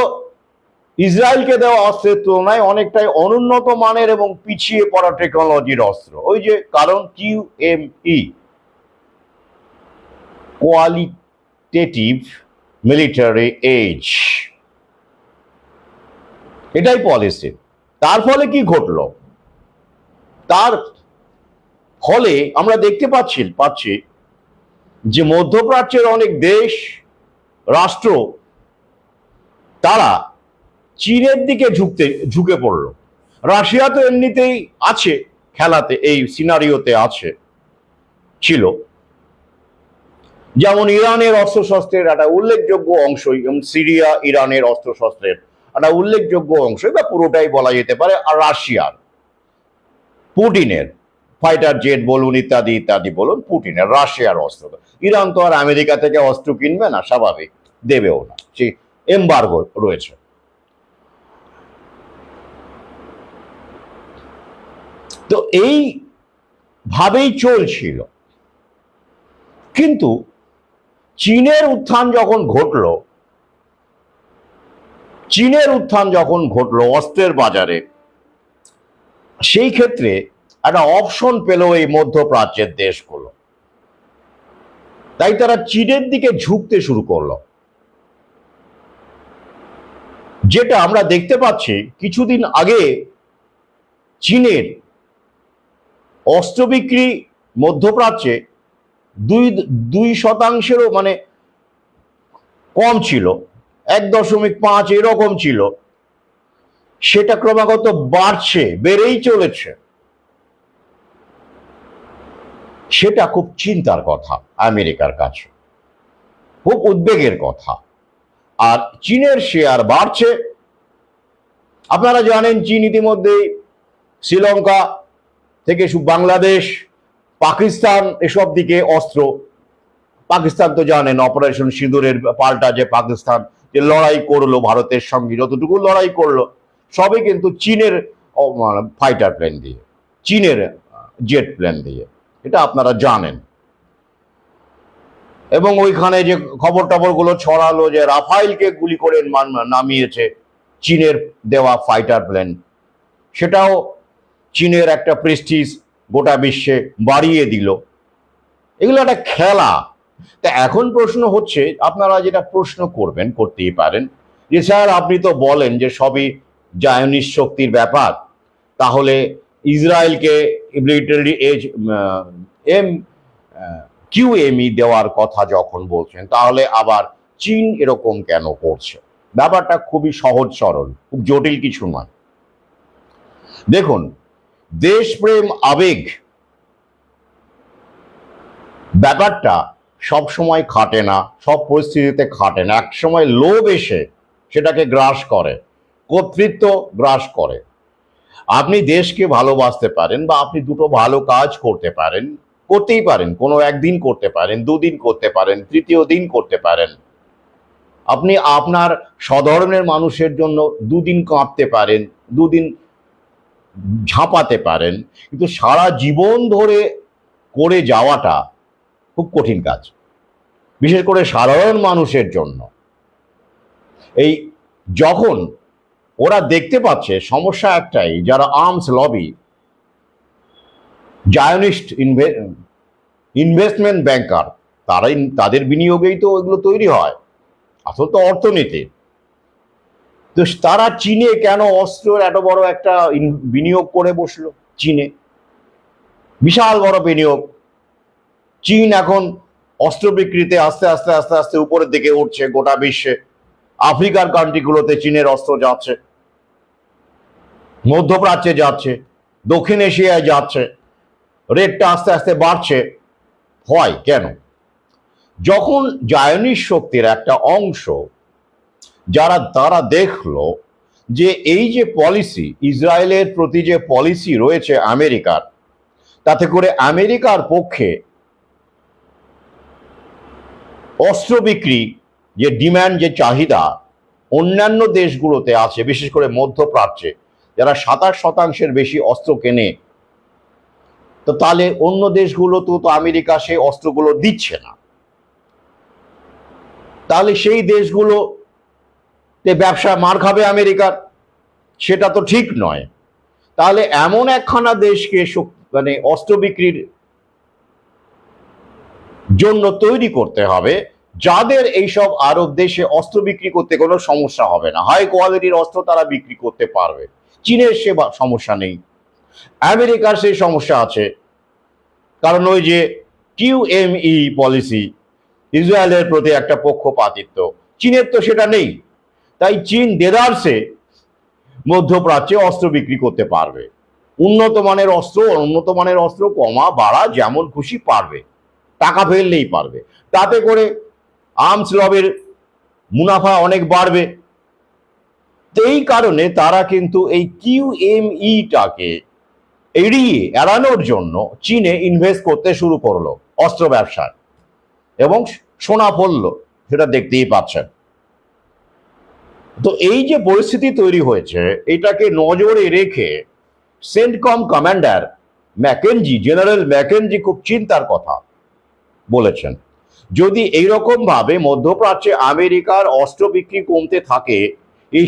ইসরায়েলকে দেওয়া অস্ত্রের তুলনায় অনেকটাই অনুন্নত মানের এবং পিছিয়ে পড়া টেকনোলজির অস্ত্র। ওই যে কারণ QME, কোয়ালিটেটিভ মিলিটারি এজ, এটাই পলিসি। তার ফলে কি ঘটলো? তার ফলে আমরা দেখতে পাচ্ছি যে মধ্যপ্রাচ্যের অনেক দেশ, রাষ্ট্র, তারা চীনের দিকে ঝুঁকে পড়লো। রাশিয়া তো এমনিতেই আছে খেলাতে, এই সিনারিওতে ছিল। যেমন ইরানের অস্ত্রশস্ত্রের একটা উল্লেখযোগ্য অংশই, সিরিয়া ইরানের অস্ত্রশস্ত্রের একটা উল্লেখযোগ্য অংশই, বা পুরোটাই বলা যেতে পারে, আর রাশিয়ার, পুটিনের ফাইটার জেট বলুন, ইত্যাদি ইত্যাদি বলুন, পুটিনের, রাশিয়ার অস্ত্র। ইরান তো আর আমেরিকা থেকে অস্ত্র কিনবে না, স্বাভাবিক, দেবেও না, সেই এমবার্গো রয়েছে। তো এই ভাবেই চলছিল। কিন্তু চীনের উত্থান যখন ঘটলো অস্ত্রের বাজারে, সেই ক্ষেত্রে একটা অপশন পেল এই মধ্যপ্রাচ্যের দেশগুলো, তাই তারা চীনের দিকে ঝুঁকতে শুরু করলো। যেটা আমরা দেখতে পাচ্ছি, কিছুদিন আগে চীনের অস্ত্র বিক্রি মধ্যপ্রাচ্যে 2% মানে কম ছিল, 1.5 এরকম ছিল, সেটা ক্রমাগত বেড়েই চলেছে। সেটা খুব চিন্তার কথা আমেরিকার কাছে, খুব উদ্বেগের কথা। আর চীনের শেয়ার বাড়ছে। আপনারা জানেন, চীন ইতিমধ্যে শ্রীলঙ্কা থেকে বাংলাদেশ, পাকিস্তান এসব দিকে অস্ত্র, পাকিস্তান তো জানেন অপারেশন সিঁদুরের পাল্টা যে পাকিস্তান যে লড়াই করলো ভারতের সঙ্গে, যতটুকু লড়াই করলো সবই কিন্তু চীনের ফাইটার প্লেন দিয়ে, চীনের জেট প্লেন দিয়ে, এটা আপনারা জানেন। এবং ওইখানে যে খবর টবরগুলো ছড়ালো যে রাফাইলকে গুলি করে নামিয়েছে চীনের দেওয়া ফাইটার প্লেন, সেটাও চীনের একটা প্রেস্টিজ গোটা বিশ্বে বাড়িয়ে দিল। এগুলো একটা খেলা। তা এখন প্রশ্ন হচ্ছে, আপনারা যেটা প্রশ্ন করবেন, করতেই পারেন যে স্যার আপনি তো বলেন যে সবই জায়নিস্ট শক্তির ব্যাপার, তাহলে ইসরায়েলকে মিলিটারি QME দেওয়ার কথা যখন বলছেন, তাহলে আবার চীন এরকম কেন করছে? ব্যাপারটা খুবই সহজ সরল, খুব জটিল কিছু নয়। দেখুন, দেশপ্রেম আবেগ ব্যাপারটা সব সময় খাটে না, সব পরিস্থিতিতে খাটে না। এক সময় লোভ এসে সেটাকে গ্রাস করে, কর্তৃত্ব গ্রাস করে। আপনি দেশকে ভালোবাসতে পারেন বা আপনি দুটো ভালো কাজ করতে পারেন, করতেই পারেন, কোনো একদিন করতে পারেন, দুদিন করতে পারেন, তৃতীয় দিন করতে পারেন। আপনি আপনার স্বধর্মের মানুষের জন্য দুদিন কাঁদতে পারেন, দুদিন ঝাঁপাতে পারেন, কিন্তু সারা জীবন ধরে করে যাওয়াটা খুব কঠিন কাজ, বিশেষ করে সাধারণ মানুষের জন্য। এই যখন ওরা দেখতে পাচ্ছে সমস্যা একটাই, যারা arms lobby, Zionist investment banker, তাদের বিনিয়োগেই তো এগুলো তৈরি হয়, আসল তো অর্থনীতি। তো তারা চীনে কেন অস্ত্রের এত বড় একটা বিনিয়োগ করে বসলো? চীনে বিশাল বড় বিনিয়োগ। চীন এখন অস্ত্র বিক্রিতে আস্তে আস্তে আস্তে আস্তে উপরের দিকে উঠছে গোটা বিশ্বে। আফ্রিকার কান্ট্রিগুলোতে চীনের অস্ত্র যাচ্ছে, মধ্যপ্রাচ্যে যাচ্ছে, দক্ষিণ এশিয়ায় যাচ্ছে, রেটটা আস্তে আস্তে বাড়ছে। হয় কেন? যখন জায়নিস্ট শক্তির একটা অংশ তারা দেখলো যে এই যে পলিসি, ইসরায়েলের প্রতি যে পলিসি রয়েছে আমেরিকার, তাতে করে আমেরিকার পক্ষে অস্ত্র বিক্রি যে ডিম্যান্ড, যে চাহিদা অন্যান্য দেশগুলোতে আছে, বিশেষ করে মধ্যপ্রাচ্যে যারা 27% বেশি অস্ত্র কেনে, তো তাহলে অন্য দেশগুলো তো আমেরিকা সেই অস্ত্রগুলো দিচ্ছে না, তাহলে সেই দেশগুলোতে ব্যবসা মার খাবে আমেরিকার, সেটা তো ঠিক নয়। তাহলে এমন একখানা দেশকে মানে অস্ত্র বিক্রির জন্য তৈরি করতে হবে যাদের এইসব আরব দেশে অস্ত্র বিক্রি করতে কোনো সমস্যা হবে না, হাই কোয়ালিটির অস্ত্র তারা বিক্রি করতে পারবে। চীনের সে সমস্যা নেই, আমেরিকার সেই সমস্যা আছে, কারণ ওই যে QME পলিসি, ইসরায়েলের প্রতি একটা পক্ষপাতিত্ব, চীনের তো সেটা নেই। তাই চীন দেদারসে মধ্যপ্রাচ্যে অস্ত্র বিক্রি করতে পারবে, উন্নত মানের অস্ত্র কমা বাড়া যেমন খুশি পারবে, টাকা ফেললেই পারবে। তাতে করে আর্মস লবির মুনাফা অনেক বাড়বে। এই কারণে তারা কিন্তু এই QMEটাকে এড়ানোর জন্য চীনে ইনভেস্ট করতে শুরু করলো অস্ত্র ব্যবসায়, এবং সোনা ফললো, সেটা দেখতেই পাচ্ছেন। তো এই যে পরিস্থিতি তৈরি হয়েছে, এটাকে নজরে রেখে CENTCOM commander McKenzie, general McKenzie খুব চিন্তার কথা বলেছেন। যদি এইরকম ভাবে মধ্যপ্রাচ্যে আমেরিকার অস্ত্র বিক্রি কমতে থাকে,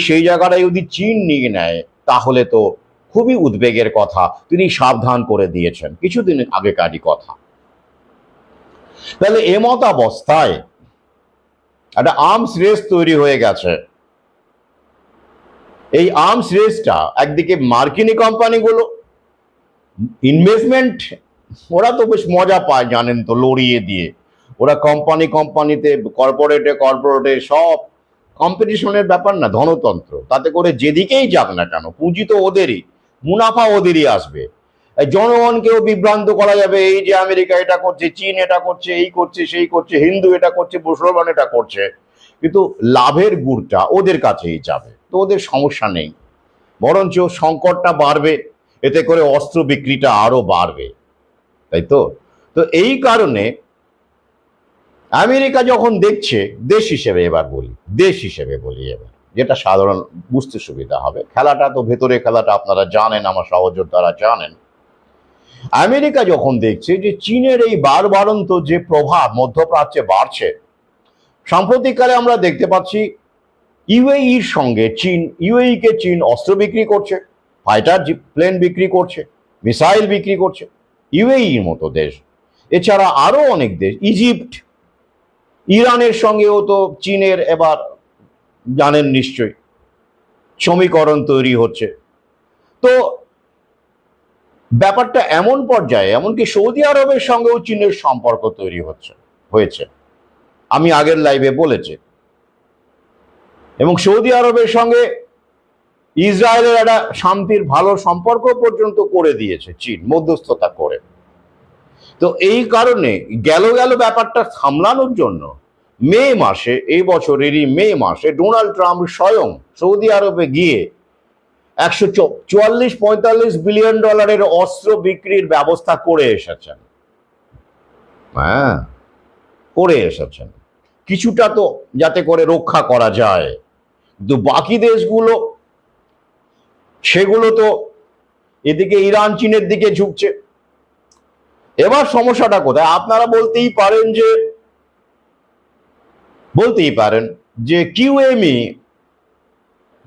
সেই জায়গাটা যদি চীন নিয়ে নেয়, তাহলে তো খুবই উদ্বেগের কথা। তিনি সাবধান করে দিয়েছেন কিছুদিন আগেকারই কথা। তাহলে এমত অবস্থায় একটা আর্মস রেস তৈরি হয়ে গেছে। এই আর্মস রেসটা একদিকে মার্কিনী কোম্পানিগুলো ইনভেস্টমেন্ট, ওরা তো বেশ মজা পায় জানেন তো, লড়িয়ে দিয়ে ওরা কোম্পানিতে কর্পোরেটে সব কম্পিটিশনের ব্যাপার না, ধনতন্ত্র। তাতে করে যেদিকেই যাক না কেন পুঁজি তো ওদেরই, মুনাফা ওদেরই আসবে। জনগণকেও বিভ্রান্ত করা যাবে, এই যে আমেরিকা এটা করছে, চীন এটা করছে, এই করছে সেই করছে, হিন্দু এটা করছে, মুসলমান এটা করছে, কিন্তু লাভের গুড়টা ওদের কাছেই যাবে, তো ওদের সমস্যা নেই। বরঞ্চ সংকটটা বাড়বে, এতে করে অস্ত্র বিক্রিটা আরো বাড়বে। তাই তো। তো এই কারণে আমেরিকা যখন দেখছে, দেশ হিসেবে এবার বলি, দেশ হিসেবে বলি এবার, যেটা সাধারণ বুঝতে সুবিধা হবে, খেলাটা তো ভেতরে খেলাটা আপনারা জানেন, আমার সহযোদ্ধারা জানেন। আমেরিকা যখন দেখছে যে চীনের এই বাড়ন্ত যে প্রভাব মধ্যপ্রাচ্যে বাড়ছে, সাম্প্রতিককালে আমরা দেখতে পাচ্ছি ইউএইর সঙ্গে চীন, ইউএই কে চীন অস্ত্র বিক্রি করছে, ফাইটার প্লেন বিক্রি করছে, মিসাইল বিক্রি করছে, ইউএইর মতো দেশ। এছাড়া আরো অনেক দেশ, ইজিপ্ট, ইরানের সঙ্গেও তো চীনের এবার জানেন নিশ্চয়ই সমীকরণ তৈরি হচ্ছে। তো ব্যাপারটা এমন পর্যায়ে, এমনকি সৌদি আরবের সঙ্গেও চীনের সম্পর্ক তৈরি হয়েছে, আমি আগের লাইভে বলেছি। এবং সৌদি আরবের সঙ্গে ইসরায়েলের একটা শান্তির ভালো সম্পর্ক পর্যন্ত করে দিয়েছে চীন, মধ্যস্থতা করে। তো এই কারণে গেল ব্যাপারটা সামলানোর জন্য মে মাসে, এই বছরেরই মে মাসে ডোনাল্ড ট্রাম্প স্বয়ং সৌদি আরবে গিয়ে 144-45 বিলিয়ন ডলারের অস্ত্র বিক্রির ব্যবস্থা করে এসেছেন। হ্যাঁ, করে এসেছেন, কিছুটা তো যাতে করে রক্ষা করা যায়। কিন্তু বাকি দেশগুলো, সেগুলো তো এদিকে ইরান চীনের দিকে ঝুঁকছে। এবার সমস্যাটা কোথায়? আপনারা বলতেই পারেন যে কিউএমই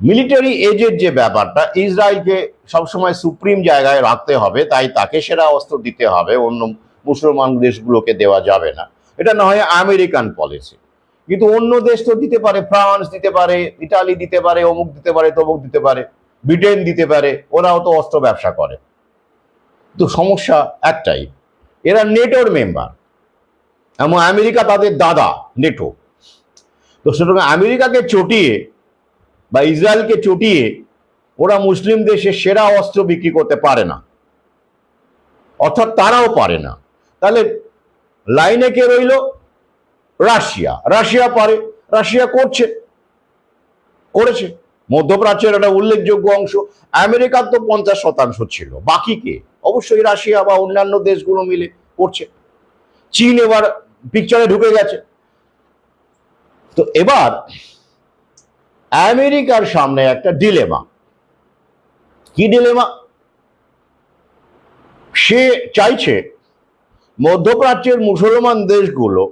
মিলিটারি এজের যে ব্যাপারটা, ইসরায়েলকে সবসময় সুপ্রিম জায়গায় রাখতে হবে, তাই তাকে সেরা অস্ত্র দিতে হবে, অন্য মুসলমান দেশগুলোকে দেওয়া যাবে না। এটা না হয় আমেরিকান পলিসি, কিন্তু অন্য দেশ তো দিতে পারে, ফ্রান্স দিতে পারে, ইটালি দিতে পারে, অমুক দিতে পারে, তমুক দিতে পারে, ব্রিটেন দিতে পারে, ওরাও তো অস্ত্র ব্যবসা করে। তো সমস্যা একটাই, এরা নেটোর মেম্বার এবং আমেরিকা তাদের দাদা নেটো। তো সুতরাং আমেরিকাকে চটিয়ে বা ইসরায়েলকে চটিয়ে ওরা মুসলিম দেশে সেরা অস্ত্র বিক্রি করতে পারে না, অর্থাৎ তারাও পারে না। তাহলে লাইনে কে রইল? রাশিয়া পারে, রাশিয়া করেছে মধ্যপ্রাচ্যের একটা উল্লেখযোগ্য অংশ। আমেরিকার তো 50% ছিল, বাকি কে? অবশ্যই রাশিয়া বা অন্যান্য দেশগুলো মিলে করছে। চীন এবার পিকচারে ঢুকে গেছে। তো এবার আমেরিকার সামনে একটা ডিলেমা। কি ডিলেমা? সে চাইছে মধ্যপ্রাচ্যের মুসলমান দেশগুলো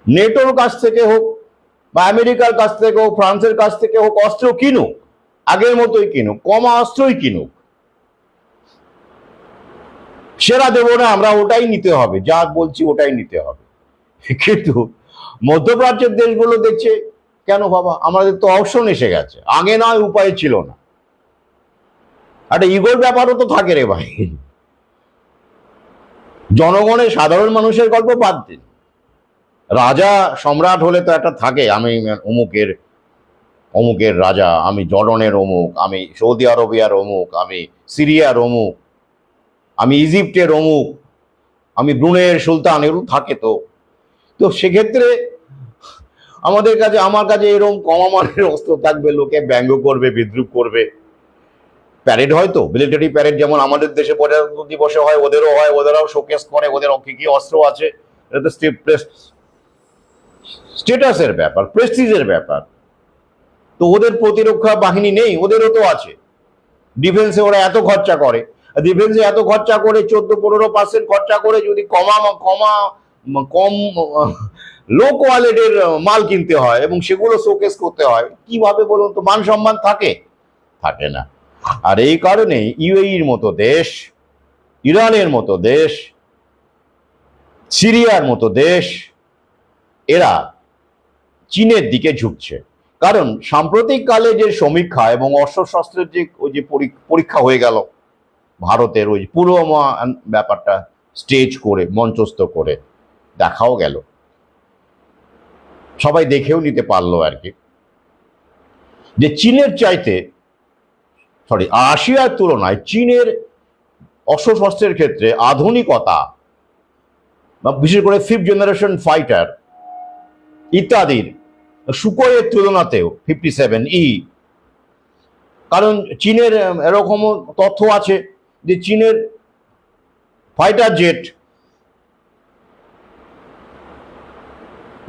নেটোর কাছ থেকে হোক বা আমেরিকার কাছ থেকে হোক, ফ্রান্সের কাছ থেকে হোক, অস্ত্র কিনুক, আগের মতোই কিনুক, কমা অস্ত্রই কিনুক, সেরা দেবো না আমরা, ওটাই নিতে হবে, যা বলছি ওটাই নিতে হবে। কিন্তু মধ্যপ্রাচ্যের দেশগুলো দেখছে, কেন বাবা, আমাদের তো অপশন এসে গেছে, আগে নয় উপায় ছিল না। একটা ইগোর ব্যাপারও তো থাকে রে ভাই। জনগণের, সাধারণ মানুষের গল্প বাদ দিন, রাজা সম্রাট হলে তো একটা থাকে, আমি অমুকের রাজা, আমি জর্ডনের অমুক, আমি সৌদি আরবিয়ার অমুক, আমি সিরিয়ার অমুক, আমি ইজিপ্টের অমুক, আমি ব্রুনেইয়ের সুলতান, এরকম থাকে তো। তো সেক্ষেত্রে আমার কাছে এরকম কমা মানের অস্ত্র থাকবে, লোকে ব্যঙ্গ করবে, বিদ্রুপ করবে। প্যারেড হয় তো, মিলিটারি প্যারেড যেমন আমাদের দেশে প্রজাতন্ত্র দিবসে হয়, ওদেরও হয়, ওদেরাও শোকেস করে ওদের কি কি অস্ত্র আছে। এটা তো স্টেটাসের ব্যাপার, প্রেস্টিজের ব্যাপার। তো ওদের প্রতিরক্ষা বাহিনী নেই? ওদেরও তো আছে। ডিফেন্সে ওরা এত খরচা করে, ডিফেন্সে এত খরচা করে, 14-15% খরচা করে যদি কম লো কোয়ালিটির মাল কিনতে হয় এবং সেগুলো শোকেস করতে হয়, কিভাবে বলুন তো মান সম্মান থাকে না। আর এই কারণে ইউএইর মতো দেশ, ইরানের মতো দেশ, সিরিয়ার মতো দেশ, এরা চীনের দিকে ঝুঁকছে। কারণ সাম্প্রতিক কালে যে সমীক্ষা এবং অস্ত্রশস্ত্রের যে ওই যে পরীক্ষা হয়ে গেল ভারতের, ওই পুলওয়ামা ব্যাপারটা স্টেজ করে, মঞ্চস্থ করে দেখাও গেল, সবাই দেখেও নিতে পারলো আর কি, যে চীনের চাইতে, রাশিয়ার তুলনায় চীনের অস্ত্রশস্ত্রের ক্ষেত্রে আধুনিকতা, বিশেষ করে 5th জেনারেশন ফাইটার ইত্যাদির, সুকোয়ের তুলনাতেও 57E। কারণ চীনের এরকমও তথ্য আছে যে চীনের ফাইটার জেট,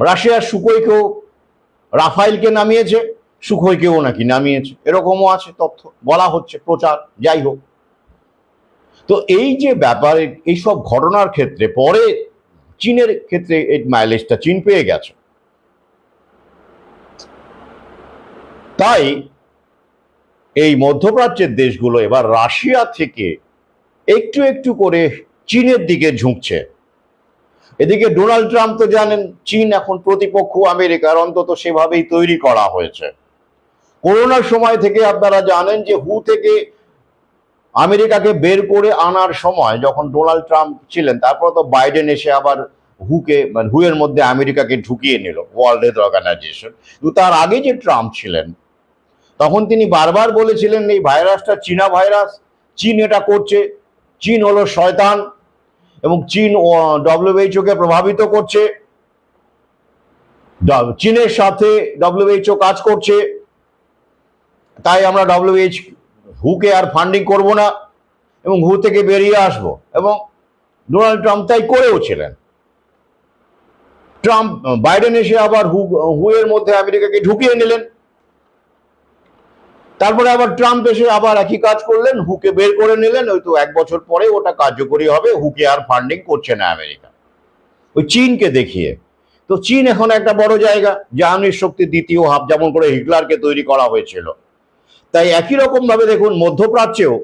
রাশিয়ার সুখোইকেও, রাফাইলকে নামিয়েছে, সুখোইকেও নাকি নামিয়েছে, এরকমও আছে তথ্য, বলা হচ্ছে, প্রচার, যাই হোক। তো এই যে ব্যাপারে এইসব ঘটনার ক্ষেত্রে পরে চীনের ক্ষেত্রে এই মাইলেজটা চীন পেয়ে গেছে। তাই এই মধ্যপ্রাচ্যের দেশগুলো এবার রাশিয়া থেকে একটু একটু করে চীনের দিকে ঝুঁকছে। এদিকে ডোনাল্ড ট্রাম্প তো জানেন চীন এখন প্রতিপক্ষ আমেরিকার, অন্তত সেভাবেই তৈরি করা হয়েছে। করোনার সময় থেকে আপনারা জানেন যে হু থেকে আমেরিকাকে বের করে আনার সময় যখন ডোনাল্ড ট্রাম্প ছিলেন, তারপর তো বাইডেন এসে আবার হু এর মধ্যে আমেরিকাকে ঢুকিয়ে নিল, ওয়ার্ল্ড হেলথ অর্গানাইজেশন। কিন্তু তার আগে যে ট্রাম্প ছিলেন তখন তিনি বারবার বলেছিলেন এই ভাইরাসটা চীনা ভাইরাস, চীন এটা করছে, চীন হলো শয়তান এবং চীন ডব্লিউএইচও কে প্রভাবিত করছে, চীনের সাথে ডব্লিউএইচও কাজ করছে, তাই আমরা হুকে আর ফান্ডিং করব না এবং হু থেকে বেরিয়ে আসবো। এবং ডোনাল্ড ট্রাম্প তাই করেও ছিলেন। বাইডেন এসে আবার হু এর মধ্যে আমেরিকাকে ঢুকিয়ে নিলেন, তারপরে আবার ট্রাম্প এসে আবার একই কাজ করলেন, হুকে বের করে নিলেন। ওই তো 1 বছর পরে ওটা কার্যকরী হবে, হুকে আর ফান্ডিং করছে না আমেরিকা, ওই চীনকে দেখিয়ে। তো চীন এখন একটা বড় জায়গা, জাহানির শক্তি দ্বিতীয় হাব, যেমন করে হিটলারকে তৈরি করা হয়েছিল। তাই একই রকম ভাবে দেখুন মধ্যপ্রাচ্যেও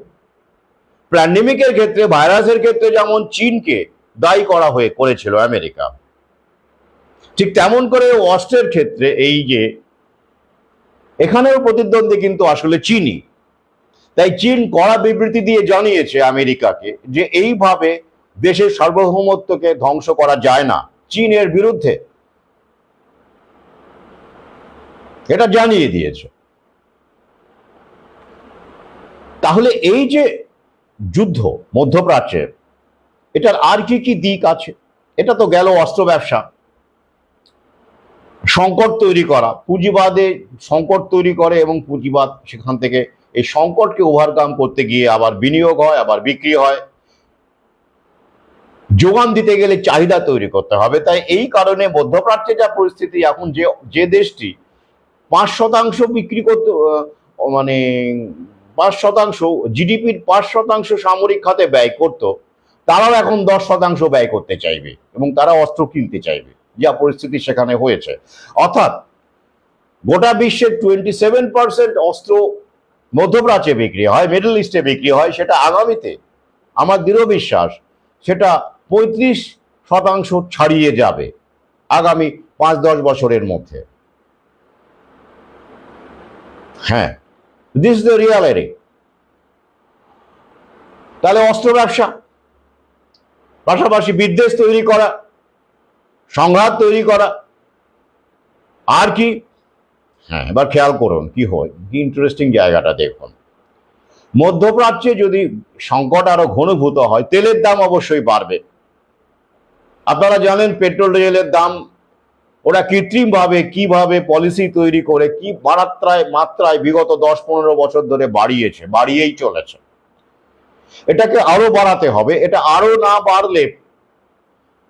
প্যান্ডেমিকের ক্ষেত্রে, ভাইরাসের ক্ষেত্রে যেমন চীনকে দায়ী করেছিল আমেরিকা, ঠিক তেমন করে অস্ত্রের ক্ষেত্রে এই যে এখানেও প্রতিদ্বন্দ্বী কিন্তু আসলে চীনই। তাই চীন কড়া বিবৃতি দিয়ে জানিয়েছে আমেরিকাকে যে এইভাবে দেশের সার্বভৌমত্বকে ধ্বংস করা যায় না, চীনের বিরুদ্ধে এটা জানিয়ে দিয়েছে। তাহলে এই যে যুদ্ধ মধ্যপ্রাচ্যের, এটার আর কি কি দিক আছে? এটা তো গেল অস্ত্র ব্যবসা, সংকট তৈরি করা, পুঁজিবাদে সংকট তৈরি করে এবং পুঁজিবাদ সেখান থেকে এই সংকটকে ওভারকাম করতে গিয়ে আবার বিনিয়োগ হয়, আবার বিক্রি হয়। যোগান দিতে গেলে চাহিদা তৈরি করতে হবে। তাই এই কারণে মধ্যপ্রাচ্যে যা পরিস্থিতি এখন, যে দেশটি 5% বিক্রি করতে, মানে 5% জিডিপির 5% সামরিক খাতে ব্যয় করত, তারাও এখন 10% ব্যয় করতে চাইবে এবং তারা অস্ত্র কিনতে চাইবে, যা পরিস্থিতি সেখানে হয়েছে। অর্থাৎ গোটা বিশ্বের 27% অস্ত্র মধ্যপ্রাচ্যে বিক্রি হয়, মিডল ইস্টে বিক্রি হয়, সেটা আগামীতে আমার দৃঢ় বিশ্বাস সেটা 35% ছাড়িয়ে যাবে আগামী 5-10 বছরের মধ্যে। হ্যাঁ, দিস ইজ দ্য রিয়ালিটি। তাহলে অস্ত্র ব্যবসা, পাশাপাশি বিদ্বেষ তৈরি করা, সংঘাত তৈরি করা, আর কি? হ্যাঁ, এবার খেয়াল করুন কি হয়, কি ইন্টারেস্টিং জায়গাটা দেখুন। মধ্যপ্রাচ্যে যদি সংকট আরো ঘনীভূত হয়, তেলের দাম অবশ্যই বাড়বে। আপনারা জানেন পেট্রোল ডিজেলের দাম ওরা কৃত্রিমভাবে কিভাবে পলিসি তৈরি করে কি মাত্রায় বিগত 10-15 বছর ধরে বাড়িয়েই চলেছে। এটাকে আরো বাড়াতে হবে। এটা আরো না বাড়লে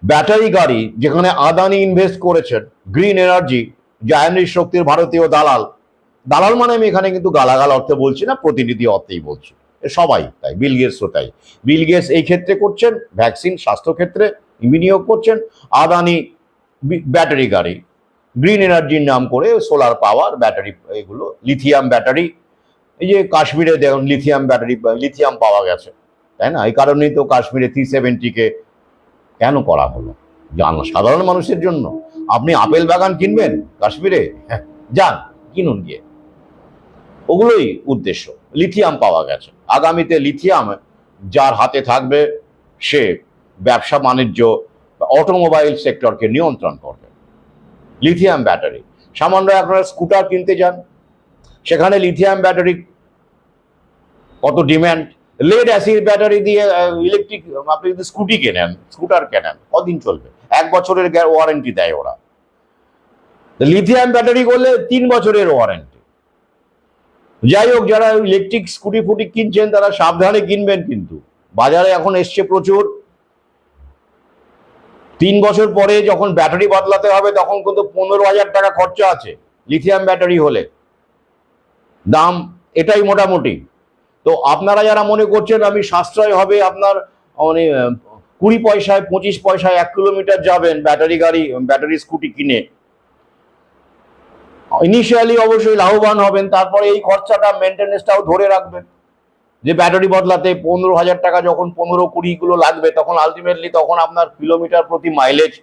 ব্যাটারি গাড়ি, যেখানে আদানি ইনভেস্ট করেছেন, গ্রিন এনার্জি, জায়ানির শক্তির ভারতীয় দালাল মানে আমি এখানে কিন্তু গালাগাল অর্থে বলছি না, প্রতিনিধি অর্থেই বলছি, সবাই তাই, বিল গেটসও তাই। বিল গেটস এই ক্ষেত্রে করছেন, ভ্যাকসিন, স্বাস্থ্য ক্ষেত্রে বিনিয়োগ করছেন। আদানি ব্যাটারি গাড়ি, গ্রিন এনার্জির নাম করে সোলার পাওয়ার ব্যাটারি, এগুলো লিথিয়াম ব্যাটারি। এই যে কাশ্মীরে দেখুন লিথিয়াম পাওয়া গেছে, তাই না? এই কারণেই তো কাশ্মীরে 370-কে কেন করা হলো, সাধারণ মানুষের জন্য। আপনি আপেল বাগান কিনবেন কাশ্মীরে, যান কিনুন গিয়ে, ওগুলোই উদ্দেশ্য। লিথিয়াম পাওয়া গেছে, আগামীতে লিথিয়াম যার হাতে থাকবে সে ব্যবসা বাণিজ্য, অটোমোবাইল সেক্টরকে নিয়ন্ত্রণ করবে। লিথিয়াম ব্যাটারি, সামান্য আপনারা স্কুটার কিনতে যান, সেখানে লিথিয়াম ব্যাটারি কত ডিম্যান্ড। লেড অ্যাসিড ব্যাটারি দিয়ে ইলেকট্রিক, আপনি যদি স্কুটার কেনেন, কদিন চলবে? 1 বছরের ওয়ারেন্টি দেয় ওরা। লিথিয়াম ব্যাটারি করলে 3 বছরের ওয়ারেন্টি। যাই হোক, যারা ইলেকট্রিক স্কুটি ফুটি কিনছেন তারা সাবধানে কিনবেন, কিন্তু বাজারে এখন এসছে প্রচুর 3 বছর পরে যখন ব্যাটারি বদলাতে হবে তখন কিন্তু 15,000 টাকা খরচা আছে লিথিয়াম ব্যাটারি হলে, দাম এটাই মোটামুটি। তো আপনারা যারা মনে করছেন আমি সাশ্রয় হবে আপনার মানে 20 পয়সায় 25 পয়সায় 1 কিলোমিটার যাবেন ব্যাটারি গাড়ি ব্যাটারি স্কুটি কিনে, ইনিশিয়ালি অবশ্যই লাভবান হবেন, তারপরে এই খরচাটা মেনটেনেন্সটাও ধরে রাখবেন। যে ব্যাটারি বদলাতে 15,000 টাকা যখন 15-20 গুলো লাগবে তখন আলটিমেটলি তখন আপনার কিলোমিটার প্রতি মাইলেজ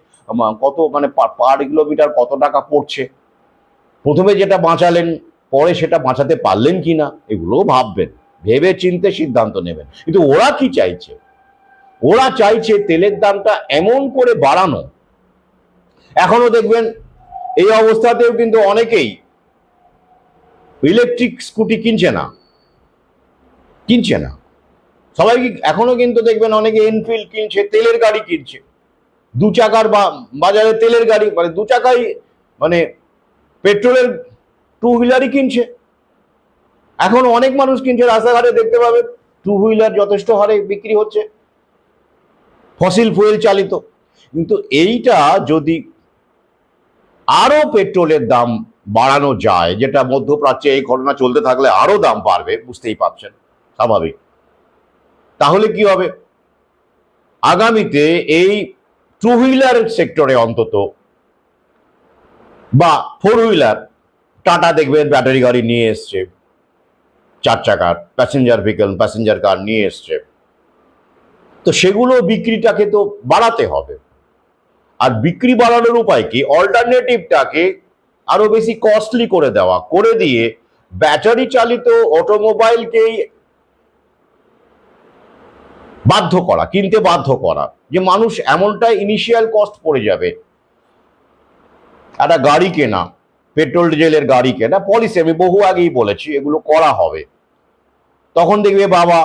কত মানে পার কিলোমিটার কত টাকা পড়ছে, প্রথমে যেটা বাঁচালেন পরে সেটা বাঁচাতে পারলেন কিনা এগুলোও ভাববেন, ভেবে চিন্তে সিদ্ধান্ত নেবেন। কিন্তু ওরা কি চাইছে? ওরা চাইছে তেলের দামটা এমন করে বাড়ানো। এখনো দেখবেন এই অবস্থাতেও কিন্তু অনেকেই ইলেকট্রিক স্কুটি কিনছে না। সবাই এখনো কিন্তু দেখবেন অনেকে এনফিল্ড কিনছে, তেলের গাড়ি কিনছে, 2 চাকার বাজারে তেলের গাড়ি মানে 2 চাকাই মানে পেট্রোলের 2 হুইলারই কিনছে। এখন অনেক মানুষ কিনছে, রাস্তাঘাটে দেখতে পাবে 2 হুইলার যথেষ্ট হারে বিক্রি হচ্ছে ফসিল ফুয়েল চালিত। কিন্তু এইটা যদি আরো পেট্রোলের দাম বাড়ানো যায়, যেটা মধ্যপ্রাচ্যে এই ঘটনা চলতে থাকলে আরো দাম বাড়বে, বুঝতেই পারছেন, স্বাভাবিক। তাহলে কি হবে? আগামীতে এই 2 হুইলার সেক্টরে অন্তত বা 4 হুইলার, টাটা দেখবেন ব্যাটারি গাড়ি নিয়ে এসছে, 4 চাকার প্যাসেঞ্জার ভেহিকল প্যাসেঞ্জার কার নিয়ে এসছে, তো সেগুলো বিক্রিটাকে তো বাড়াতে হবে। আর বিক্রি বাড়ানোর উপায় কি? অল্টারনেটিভটাকে আরো বেশি কস্টলি করে দেওয়া, করে দিয়ে ব্যাটারি চালিত অটোমোবাইলকেই কিনতে বাধ্য করা, যে মানুষ এমনটাই ইনিশিয়াল কস্ট পড়ে যাবে একটা গাড়ি কেনা, পেট্রোল ডিজেলের গাড়ি কেনা পলিসি আমি বহু আগেই বলেছি এগুলো করা হবে। তখন দেখবে বাবা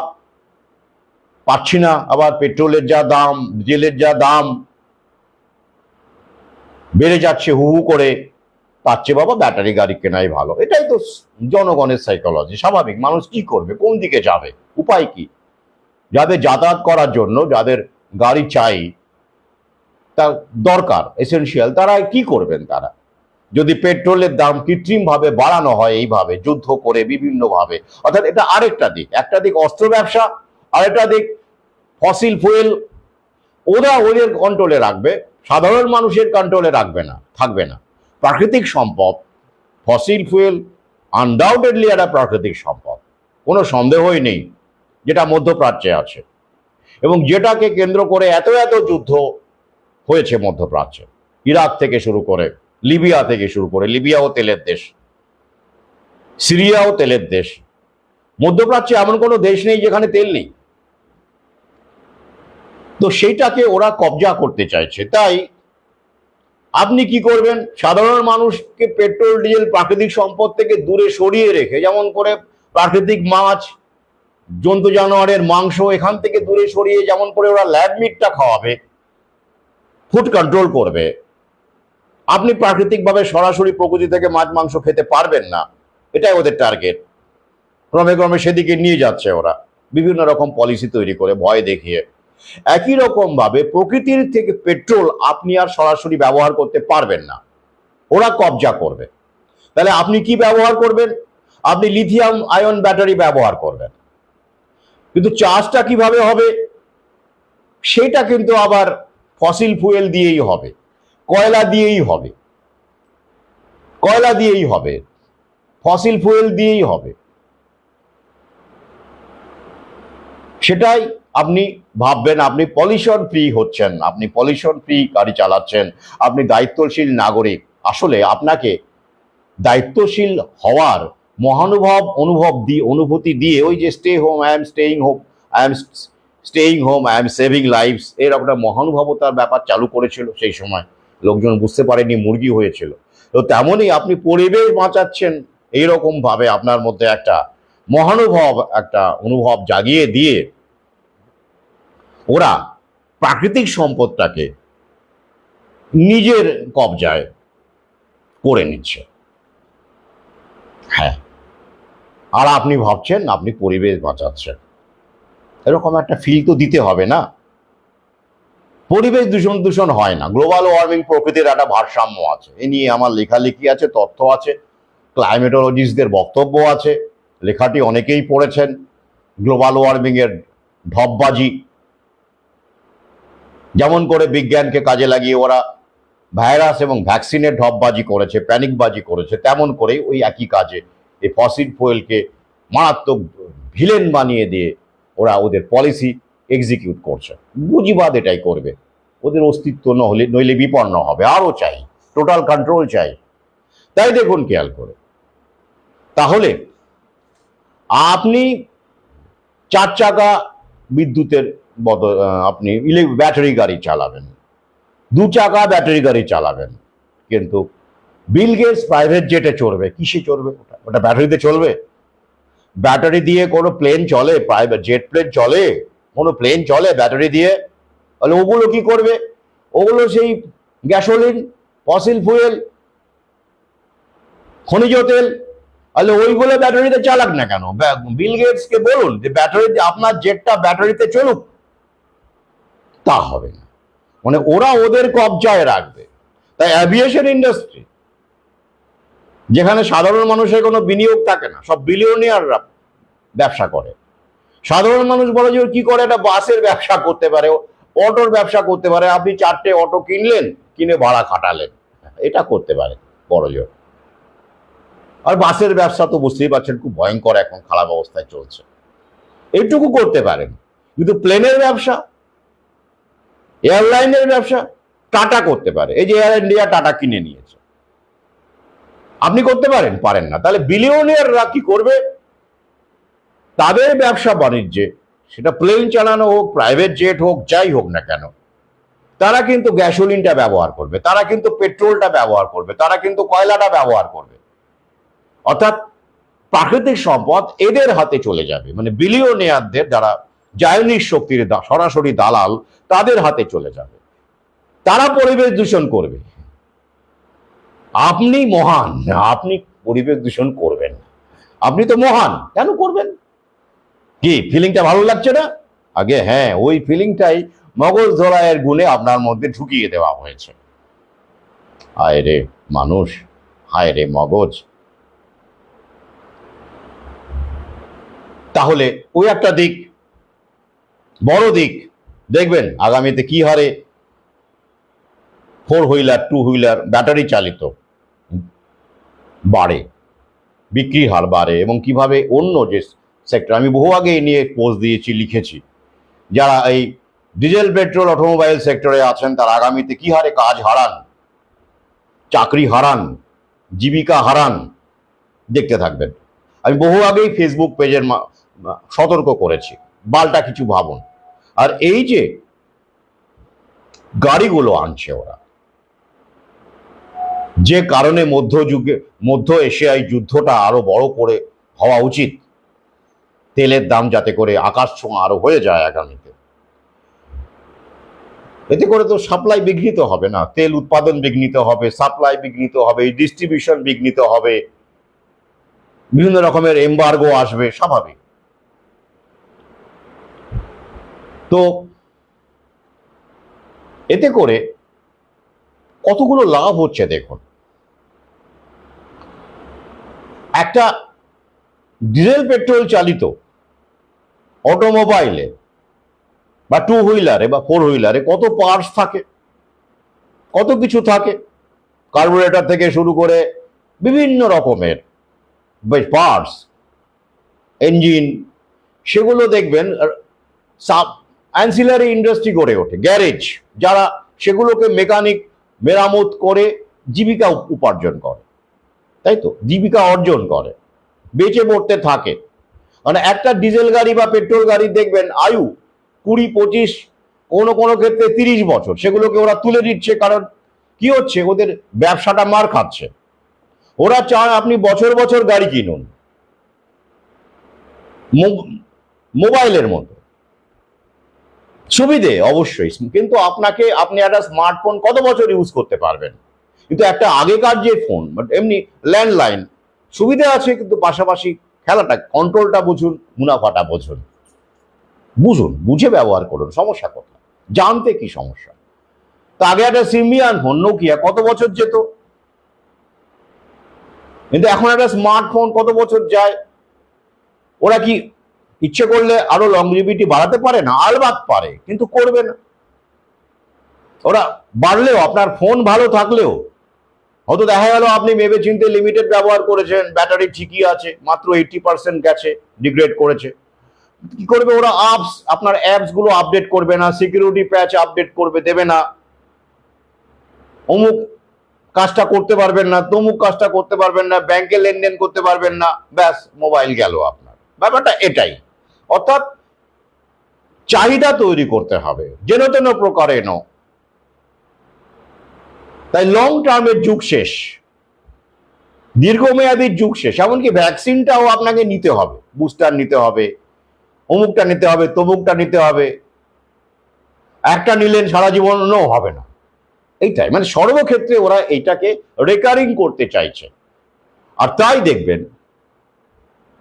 পাচ্ছি না, আবার পেট্রোলের যা দাম ডিজেলের যা দাম বেড়ে যাচ্ছে হু হু করে, তার চেয়ে বাবা ব্যাটারি গাড়ি কেনাই ভালো। এটাই তো জনগণের সাইকোলজি, স্বাভাবিক। মানুষ কি করবে, কোন দিকে যাবে, উপায় কি? যাদের যাতায়াত করার জন্য যাদের গাড়ি চাই, তার দরকার এসেনশিয়াল, তারা কি করবেন? তারা যদি পেট্রোলের দাম কৃত্রিমভাবে বাড়ানো হয় এইভাবে যুদ্ধ করে বিভিন্নভাবে, অর্থাৎ এটা আরেকটা দিক, একটা দিক অস্ত্র ব্যবসা, আরেকটা দিক ফসিল ফুয়েল, ওরা ওদের কন্ট্রোলে রাখবে, সাধারণ মানুষের কন্ট্রোলে থাকবে না। প্রাকৃতিক সম্পদ ফসিল ফুয়েল আনডাউটেডলি একটা প্রাকৃতিক সম্পদ, কোনো সন্দেহই নেই, যেটা মধ্যপ্রাচ্যে আছে এবং যেটাকে কেন্দ্র করে এত এত যুদ্ধ হয়েছে মধ্যপ্রাচ্যে, ইরাক থেকে শুরু করে লিবিয়া থেকে শুরু করে, লিবিয়াও তেলের দেশ, সিরিয়াও তেলের দেশ, মধ্যপ্রাচ্যে এমন কোনো দেশ নেই যেখানে তেল নেই। তো সেইটাকে ওরা কবজা করতে চাইছে। তাই আপনি কি করবেন? সাধারণ মানুষকে পেট্রোল ডিজেল প্রাকৃতিক সম্পদ থেকে দূরে সরিয়ে রেখে, যেমন করে প্রাকৃতিক মাছ জন্তু জানোয়ারের মাংস এখান থেকে দূরে সরিয়ে যেমন করে ওরা ল্যাব মিটটা খাওয়াবে, ফুড কন্ট্রোল করবে, আপনি প্রাকৃতিকভাবে সরাসরি প্রকৃতি থেকে মাছ মাংস খেতে পারবেন না, এটাই ওদের টার্গেট। ক্রমে ক্রমে সেদিকে নিয়ে যাচ্ছে ওরা বিভিন্ন রকম পলিসি তৈরি করে, ভয় দেখিয়ে। একই রকম ভাবে প্রকৃতির থেকে পেট্রোল আপনি আর সরাসরি ব্যবহার করতে পারবেন না, ওরা কবজা করবে। তাহলে আপনি কি ব্যবহার করবেন? আপনি লিথিয়াম আয়ন ব্যাটারি ব্যবহার করবেন, কিন্তু চার্জটা কিভাবে হবে? সেটা কিন্তু আবার ফসিল ফুয়েল দিয়েই হবে, কয়লা দিয়েই হবে, ফসিল ফুয়েল দিয়েই হবে। সেটাই আপনি ভাববেন, আপনি পলিউশন ফ্রি হচ্ছেন, আপনি পলিউশন ফ্রি গাড়ি চালাচ্ছেন, আপনি দায়িত্বশীল নাগরিক। আসলে আপনাকে দায়িত্বশীল হওয়ার অনুভূতি দিয়ে ওই যে stay home, I am staying home, I am saving lives, এরকম একটা মহানুভবতার ব্যাপার চালু করেছিল সেই সময়, লোকজন বুঝতে পারেনি, মুরগি হয়েছিল। তো তেমনই আপনি পরিবেশ বাঁচাচ্ছেন, এইরকম ভাবে আপনার মধ্যে একটা অনুভব জাগিয়ে দিয়ে ওরা প্রাকৃতিক সম্পদটাকে নিজের কবজায় করে নিচ্ছে। হ্যাঁ, আর আপনি ভাবছেন আপনি পরিবেশ বাঁচাচ্ছেন, এরকম একটা ফিল তো দিতে হবে না? পরিবেশ দূষণ হয় না, গ্লোবাল ওয়ার্মিং প্রকৃতির একটা ভারসাম্য আছে, এ নিয়ে আমার লেখালেখি আছে, তথ্য আছে, ক্লাইমেটোলজিস্টদের বক্তব্য আছে, লেখাটি অনেকেই পড়েছেন। গ্লোবাল ওয়ার্মিং এর ঢপবাজি, যেমন করে বিজ্ঞানকে কাজে লাগিয়ে ওরা ভাইরাস এবং ভ্যাকসিনের ঢপবাজি করেছে, প্যানিকবাজি করেছে, তেমন করেই ওই একই কাজে এই ফসিল ফুয়েলকে মারাত্মক ভিলেন বানিয়ে দিয়ে ওরা ওদের পলিসি এক্সিকিউট করছে। পুঁজিবাদ এটাই করবে, ওদের অস্তিত্ব নইলে বিপন্ন হবে। আরও চাই, টোটাল কন্ট্রোল চাই। তাই দেখুন খেয়াল করে, তাহলে আপনি 4 চাকা বিদ্যুতের আপনি ব্যাটারি গাড়ি চালাবেন, 2 চাকা ব্যাটারি গাড়ি চালাবেন, কিন্তু বিল গেটস প্রাইভেট জেটে চড়বে। কিসে চড়বে? ওটা ব্যাটারিতে চলবে? ব্যাটারি দিয়ে কোনো প্লেন চলে? প্রাইভেট জেট প্লেন চলে? কোনো প্লেন চলে ব্যাটারি দিয়ে? তাহলে ওগুলো কি করবে? ওগুলো সেই গ্যাসোলিন, ফসিল ফুয়েল, খনিজ তেল, তাহলে ওইগুলো ব্যাটারিতে চালাক না কেন? বিল গেটসকে বলুন যে ব্যাটারিতে আপনার জেটটা ব্যাটারিতে চলুক। তা হবে না, মানে ওরা ওদের কবজায় রাখবে। তাই অ্যাভিয়েশন ইন্ডাস্ট্রি, যেখানে সাধারণ মানুষের কোনো বিনিয়োগ থাকে না, সব বিলিয়নিয়াররা ব্যবসা করে। সাধারণ মানুষ বলে যে কি করে, একটা বাসের ব্যবসা করতে পারে, অটোর ব্যবসা করতে পারে। আপনি 4টে অটো কিনলেন, কিনে ভাড়া খাটালেন, এটা করতে পারে বড় জোর। আর বাসের ব্যবসা তো বুঝতেই পারছেন খুব ভয়ঙ্কর, এখন খারাপ অবস্থায় চলছে। এইটুকু করতে পারেন, কিন্তু প্লেনের ব্যবসা, এয়ারলাইনের ব্যবসা টাটা করতে পারে। এই যে এয়ার ইন্ডিয়া টাটা কিনে নিয়েছে, আপনি করতে পারেন? পারেন না। তাহলে বিলিয়নিয়াররা কি করবে? তাদের ব্যবসা বাণিজ্যে, সেটা প্লেন চালানো হোক, প্রাইভেট জেট হোক, যাই হোক না কেন, তারা কিন্তু গ্যাসোলিনটা ব্যবহার করবে, তারা কিন্তু পেট্রোলটা ব্যবহার করবে, তারা কিন্তু কয়লাটা ব্যবহার করবে। অর্থাৎ প্রাকৃতিক সম্পদ এদের হাতে চলে যাবে, মানে বিলিয়নিয়ারদের, যারা জায়নিক শক্তির সরাসরি দালাল, তাদের হাতে চলে যাবে। তারা পরিবেশ দূষণ করবে। আপনি মহান, আপনি পরিবেশ দূষণ করবেন না। আপনি তো মহান, কেন করবেন? কি ফিলিংটা ভালো লাগছে না? আগে হ্যাঁ, ওই ফিলিংটাই মগজ ধরায়ের গুণে আপনার মধ্যে ঢুকিয়ে দেওয়া হয়েছে। হায় রে মানুষ, হায় রে মগজ। তাহলে ওই একটা দিক, বড় দিক। দেখবেন আগামীতে কি হারে 4 হুইলার, 2 হুইলার ব্যাটারি চালিত বাড়ে, বিক্রি হার বাড়ে, এবং কিভাবে অন্য যে সেক্টর, আমি বহু আগে নিয়ে পোস্ট দিয়েছি, লিখেছি, যারা এই ডিজেল পেট্রোল অটোমোবাইল সেক্টরে আছেন, তারা আগামীতে কি হারে কাজ হারান, চাকরি হারান, জীবিকা হারান, দেখতে থাকবেন। আমি বহু আগেই ফেসবুক পেজের সতর্ক করেছি, বালটা কিছু ভাবুন। আর এই যে গাড়িগুলো আনছে ওরা, যে কারণে মধ্য এশিয়ায় যুদ্ধটা আরো বড় করে হওয়া উচিত, তেলের দাম যাতে করে আকাশ ছোঁয়া আরো হয়ে যায় আগামীতে। এতে করে তো সাপ্লাই বিঘ্নিত হবে না, তেল উৎপাদন বিঘ্নিত হবে, সাপ্লাই বিঘ্নিত হবে, ডিস্ট্রিবিউশন বিঘ্নিত হবে, বিভিন্ন রকমের এমবার্গো আসবে, স্বাভাবিক। তো এতে করে কতগুলো লাভ হচ্ছে দেখুন। একটা ডিজেল পেট্রোল চালিত অটোমোবাইলে বা 2 হুইলারে বা 4 হুইলারে কত পার্টস থাকে, কত কিছু থাকে, কার্বোরেটর থেকে শুরু করে বিভিন্ন রকমের পার্টস, ইঞ্জিন, সেগুলো দেখবেন অ্যান্সিলারি ইন্ডাস্ট্রি গড়ে ওঠে, গ্যারেজ, যারা সেগুলোকে মেকানিক মেরামত করে জীবিকা উপার্জন করে, তাই তো, জীবিকা অর্জন করে, বেঁচে পড়তে থাকে। মানে একটা ডিজেল গাড়ি বা পেট্রোল গাড়ি দেখবেন আয়ু 20-25, কোনো কোনো ক্ষেত্রে 30 বছর, সেগুলোকে ওরা তুলে দিচ্ছে। কারণ কি হচ্ছে, ওদের ব্যবসাটা মার খাচ্ছে। ওরা চান আপনি বছর বছর গাড়ি কিনুন, মোবাইলের মতো সুবিধে অবশ্যই, কিন্তু আপনি একটা স্মার্টফোন কত বছর ইউজ করতে পারবেন? কিন্তু একটা আগেকার যে ফোন, এমনি ল্যান্ডলাইন, সুবিধা আছে, কিন্তু পাশাপাশি খেলাটা, কন্ট্রোলটা বুঝুন, মুনাফাটা বুঝুন, বুঝে ব্যবহার করুন। সমস্যা কোথায়? জানতে কি সমস্যা? তা আগে একটা সিমিয়ান ফোন নোকিয়া কত বছর যেত, কিন্তু এখন একটা স্মার্টফোন কত বছর যায়। ওরা কি ইচ্ছে করলে আরো লংজিভিটি বাড়াতে পারে না? আলবাত পারে, কিন্তু করবে না। ওরা বাড়লেও, আপনার ফোন ভালো থাকলেও হয়তো দেখা গেল আপনি ভেবে চিন্তে লিমিটেড ব্যবহার করেছেন, ব্যাটারি ঠিকই আছে, মাত্র 80% গেছে, ডিগ্রেড করেছে। কি করবে ওরা? আপনার অ্যাপস গুলো আপডেট করবে না, সিকিউরিটি প্যাচ আপডেট করবে দেবে না, অমুক কাজটা করতে পারবেন না, তমুক কাজটা করতে পারবেন না, ব্যাংকে লেনদেন করতে পারবেন না, ব্যাস মোবাইল গেল আপনার। ব্যাপারটা এটাই। অর্থাৎ চাহিদা তৈরি করতে হবে যেন তেন প্রকারে ন। তাই লং টার্মের যুগ শেষ, দীর্ঘমেয়াদীর যুগ শেষ। এমনকি ভ্যাকসিনটাও আপনাকে নিতে হবে, বুস্টার নিতে হবে, অমুকটা নিতে হবে, তমুকটা নিতে হবে। একটা নিলেন সারা জীবনও হবে না। এইটাই মানে সর্বক্ষেত্রে ওরা এইটাকে রেকারিং করতে চাইছে। আর তাই দেখবেন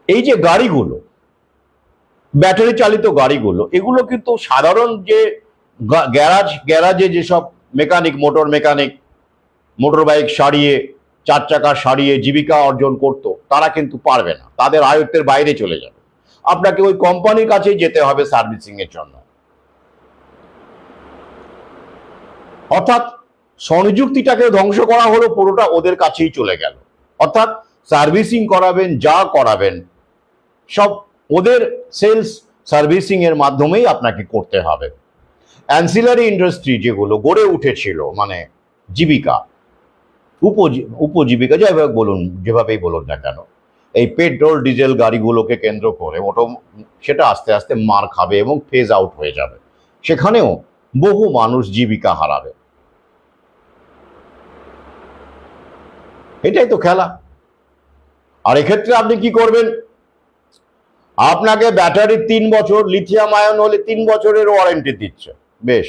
এই যে গাড়িগুলো, ব্যাটারি চালিত গাড়িগুলো, এগুলো কিন্তু সাধারণ যে গ্যারাজে যেসব মেকানিক, মোটর বাইক সারিয়ে, 4 চাকা সারিয়ে জীবিকা অর্জন করতো, তারা কিন্তু পারবে না, তাদের আয়ত্তের বাইরে চলে যাবে। আপনাকে ওই কোম্পানির কাছেই যেতে হবে সার্ভিসিং এর জন্য। অর্থাৎ স্বনিযুক্তিটাকে ধ্বংস করা হলো, পুরোটা ওদের কাছেই চলে গেল। অর্থাৎ সার্ভিসিং করাবেন, যা করাবেন সব ওদের সেলস সার্ভিসিং এর মাধ্যমেই আপনাকে করতে হবে। অ্যান্সিলারি ইন্ডাস্ট্রি যেগুলো গড়ে উঠেছিল, মানে জীবিকা, উপজীবিকা যাই বলুন, যেভাবেই বলুন না কেন, এই পেট্রোল ডিজেল গাড়িগুলোকে কেন্দ্র করে সেটা আস্তে আস্তে মার খাবে এবং ফেজ আউট হয়ে যাবে। সেখানেও বহু মানুষ জীবিকা হারাবে। এটাই তো খেলা। আর এক্ষেত্রে আপনি কি করবেন? আপনাকে ব্যাটারি 3 বছর, লিথিয়াম আয়ন হলে 3 বছরের ওয়ারেন্টি দিচ্ছে। বেশ,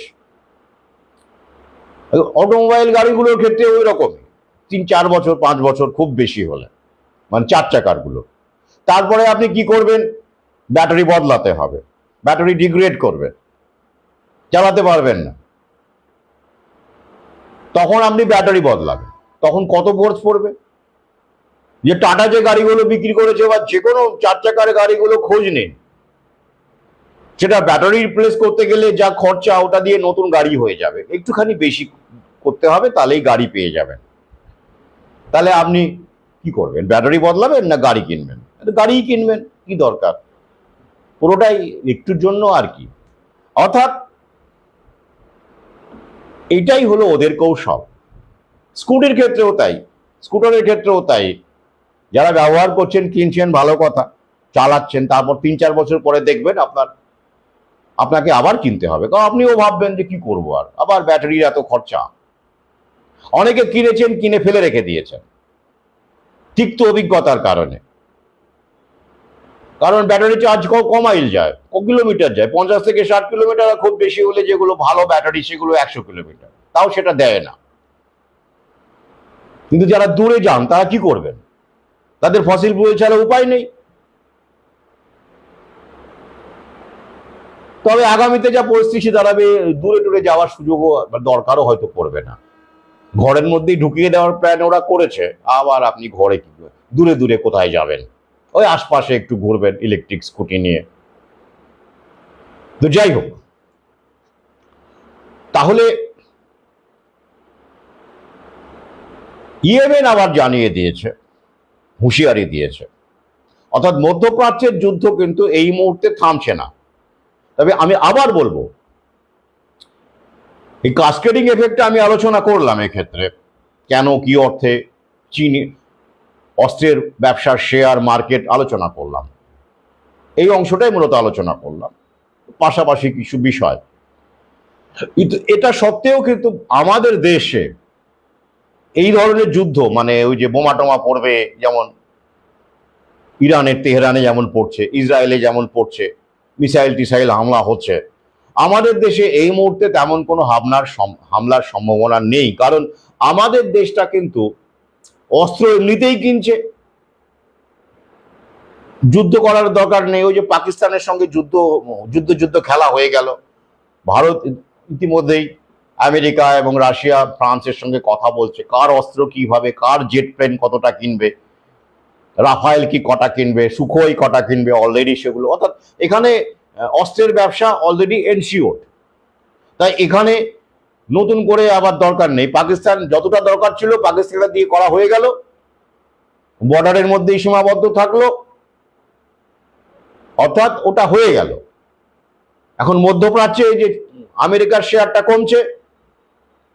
অটোমোবাইল গাড়িগুলোর ক্ষেত্রে ওই রকমই 3-4 বছর, 5 বছর খুব বেশি হলে, মানে 4 চাকার গুলো। তারপরে আপনি কি করবেন? ব্যাটারি বদলাতে হবে, ব্যাটারি ডিগ্রেড করবে, চালাতে পারবেন না। তখন আপনি ব্যাটারি বদলাবেন, তখন কত খরচ পড়বে? যে টাটা যে গাড়িগুলো বিক্রি করেছে বা যে কোনো 4 চাকার গাড়িগুলো খোঁজ নেই, সেটা ব্যাটারি রিপ্লেস করতে গেলে যা খরচা, ওটা দিয়ে নতুন গাড়ি হয়ে যাবে। একটুখানি বেশি করতে হবে, তাহলেই গাড়ি পেয়ে যাবেন। তাহলে আপনি কি করবেন? ব্যাটারি বদলাবেন না গাড়ি কিনবেন? গাড়িই কিনবেন, কি দরকার? পুরোটাই একটুর জন্য আর কি। অর্থাৎ এটাই হলো ওদের কৌশল। স্কুটির ক্ষেত্রেও তাই, স্কুটারের ক্ষেত্রেও তাই। যারা ব্যবহার করছেন, কিনছেন, ভালো কথা, চালাচ্ছেন, তারপর 3-4 বছর পরে দেখবেন আপনাকে আবার কিনতে হবে, কারণ আপনিও ভাববেন যে কি করবো, আর আবার ব্যাটারির এত খরচা। অনেকে কিনেছেন, কিনে ফেলে রেখে দিয়েছেন তিক্ত অভিজ্ঞতার কারণে। কারণ ব্যাটারি চার্জ কমাইল যায়, কিলোমিটার যায়, 50 থেকে 60 কিলোমিটার, খুব বেশি হলে যেগুলো ভালো ব্যাটারি সেগুলো 100 কিলোমিটার, তাও সেটা দেয় না। কিন্তু যারা দূরে যান তারা কি করবেন? তাদের ফসিল ফুয়েল ছাড়া উপায় নেই। তবে আগামীতে যা পরিস্থিতি দাঁড়াবে, দূরে দূরে যাওয়ার সুযোগও দরকারও হয়তো পড়বে না। ঘরের মধ্যেই ঢুকিয়ে দেওয়ার প্ল্যান ওরা করেছে। আবার আপনি ঘরে কি দূরে দূরে কোথায় যাবেন? ওই আশপাশে একটু ঘুরবেন ইলেকট্রিক স্কুটি নিয়ে। তো যাই হোক, তাহলে ইয়েমেন আবার জানিয়ে দিয়েছে, হুঁশিয়ারি দিয়েছে। অর্থাৎ মধ্যপ্রাচ্যের যুদ্ধ কিন্তু এই মুহূর্তে থামছে না। তবে আমি আবার বলবো, এই কাস্কেডিং এফেক্টটা আমি আলোচনা করলাম এক্ষেত্রে, কেন, কি অর্থে চীন অস্ত্রের ব্যবসার শেয়ার মার্কেট আলোচনা করলাম, এই অংশটাই মূলত আলোচনা করলাম, পাশাপাশি কিছু বিষয়। কিন্তু এটা সত্ত্বেও কিন্তু আমাদের দেশে এই ধরনের যুদ্ধ, মানে ওই যে বোমা টোমা পড়বে, যেমন ইরানের তেহরানে যেমন পড়ছে, ইসরায়েলে যেমন পড়ছে, মিসাইল টিসাইল হামলা হচ্ছে, আমাদের দেশে এই মুহূর্তে তেমন কোনো হামলার সম্ভাবনা নেই। কারণ আমাদের দেশটা কিন্তু অস্ত্র এমনিতেই কিনছে, যুদ্ধ করার দরকার নেই। ওই যে পাকিস্তানের সঙ্গে যুদ্ধ খেলা হয়ে গেল, ভারত ইতিমধ্যেই আমেরিকা এবং রাশিয়া ফ্রান্সের সঙ্গে কথা বলছে কার অস্ত্র কিভাবে, কার জেট প্লেন কতটা কিনবে, রাফায়েল কি কটা কিনবে, সুখোই কটা কিনবে, অলরেডি সেগুলো, অর্থাৎ এখানে অস্ত্রের ব্যবসা অলরেডি এনশিওর। তাই এখানে নতুন করে আবার দরকার নেই। পাকিস্তান যতটা দরকার ছিল পাকিস্তানের দিয়ে করা হয়ে গেল, বর্ডারের মধ্যেই সীমাবদ্ধ থাকলো, অর্থাৎ ওটা হয়ে গেল। এখন মধ্যপ্রাচ্যে যে আমেরিকার শেয়ারটা কমছে,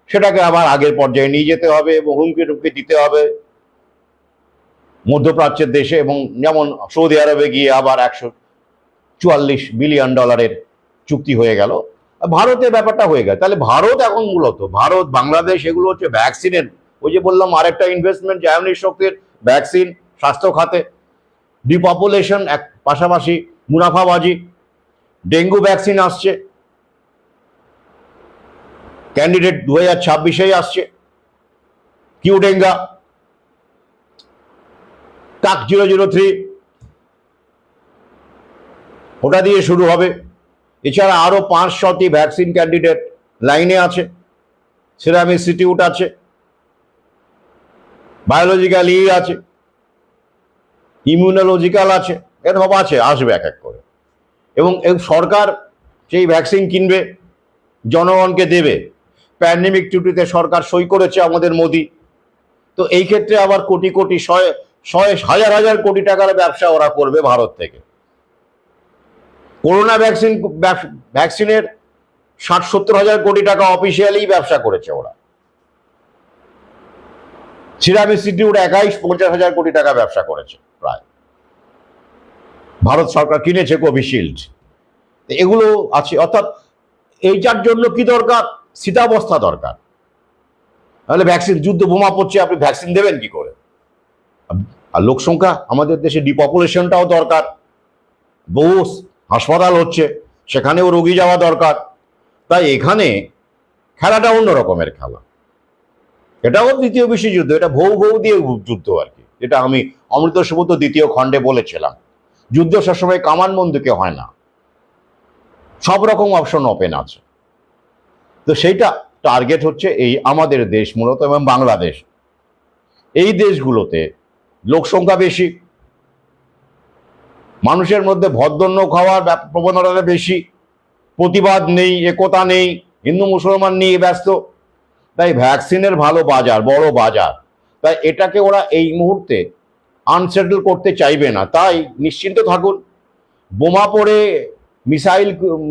সেটাকে আবার আগের পর্যায়ে নিয়ে যেতে হবে এবং হুমকি টুমকি দিতে হবে মধ্যপ্রাচ্যের দেশে। এবং যেমন সৌদি আরবে গিয়ে আবার $144 বিলিয়ন চুক্তি হয়ে গেল, ভারতে ব্যাপারটা হয়ে গেল। তাহলে ভারত এখন মূলত, ভারত বাংলাদেশ এগুলো হচ্ছে ভ্যাকসিনের, ওই যে বললাম আরেকটা ইনভেস্টমেন্ট জায়নিক শক্তির, ভ্যাকসিন, স্বাস্থ্য খাতে, ডিপপুলেশন, এক পাশাপাশি মুনাফাবাজি। ডেঙ্গু ভ্যাকসিন আসছে, ক্যান্ডিডেট 2026-এই আসছে, কিউডেঙ্গা, টাক 003, ওটা দিয়ে শুরু হবে। এছাড়া আরো 500টি ভ্যাকসিন ক্যান্ডিডেট লাইনে আছে, সিরাম ইনস্টিটিউট আছে, বায়োলজিক্যাল আছে, ইমিউনোলজিক্যাল আছে, এসব আছে, আসবে এক এক করে। এবং সরকার সেই ভ্যাকসিন কিনবে, জনগণকে দেবে। প্যান্ডেমিক চুক্তিতে সরকার সই করেছে আমাদের মোদি। তো এই ক্ষেত্রে আবার কোটি কোটি, হাজার হাজার কোটি টাকার ব্যবসা ওরা করবে ভারত থেকে। করোনা ভ্যাকসিনের 60-70 হাজার কোটি টাকা অফিসিয়ালি ব্যবসা করেছে ওরা। সিরাম ইনস্টিটিউট একাই 50 হাজার কোটি টাকা ব্যবসা করেছে প্রায়। ভারত সরকার কিনেছে কোভিশিল্ড, এগুলো আছে। অর্থাৎ এইটার জন্য কি দরকার? স্থিতাবস্থা দরকার। তাহলে ভ্যাকসিন, যুদ্ধ বোমা পড়ছে, আপনি ভ্যাকসিন দেবেন কি করে? আর লোক সংখ্যা, আমাদের দেশে ডিপপুলেশনটাও দরকার, বহু হাসপাতাল হচ্ছে, সেখানেও রোগী যাওয়া দরকার। তাই এখানে খেলাটা অন্য রকমের খেলা। এটাও দ্বিতীয় বিশ্বযুদ্ধ, এটা ভৌ দিয়ে যুদ্ধ আর কি, যেটা আমি অমৃত সুব্রত দ্বিতীয় খণ্ডে বলেছিলাম। যুদ্ধ সবসময় কামান বন্দুকে হয় না, সব রকম অপশন ওপেন আছে। তো সেইটা টার্গেট হচ্ছে এই আমাদের দেশ মূলত, এবং বাংলাদেশ। এই দেশগুলোতে লোক সংখ্যা বেশি, মানুষের মধ্যে ভদ্রন্য খাওয়ার প্রবণতা বেশি, প্রতিবাদ নেই, একতা নেই, হিন্দু মুসলমান নিয়ে ব্যস্ত। তাই ভ্যাকসিনের ভালো বাজার, বড় বাজার। তাই এটাকে ওরা এই মুহূর্তে আনসেটল করতে চাইবে না। তাই নিশ্চিন্ত থাকুন, বোমা পড়ে,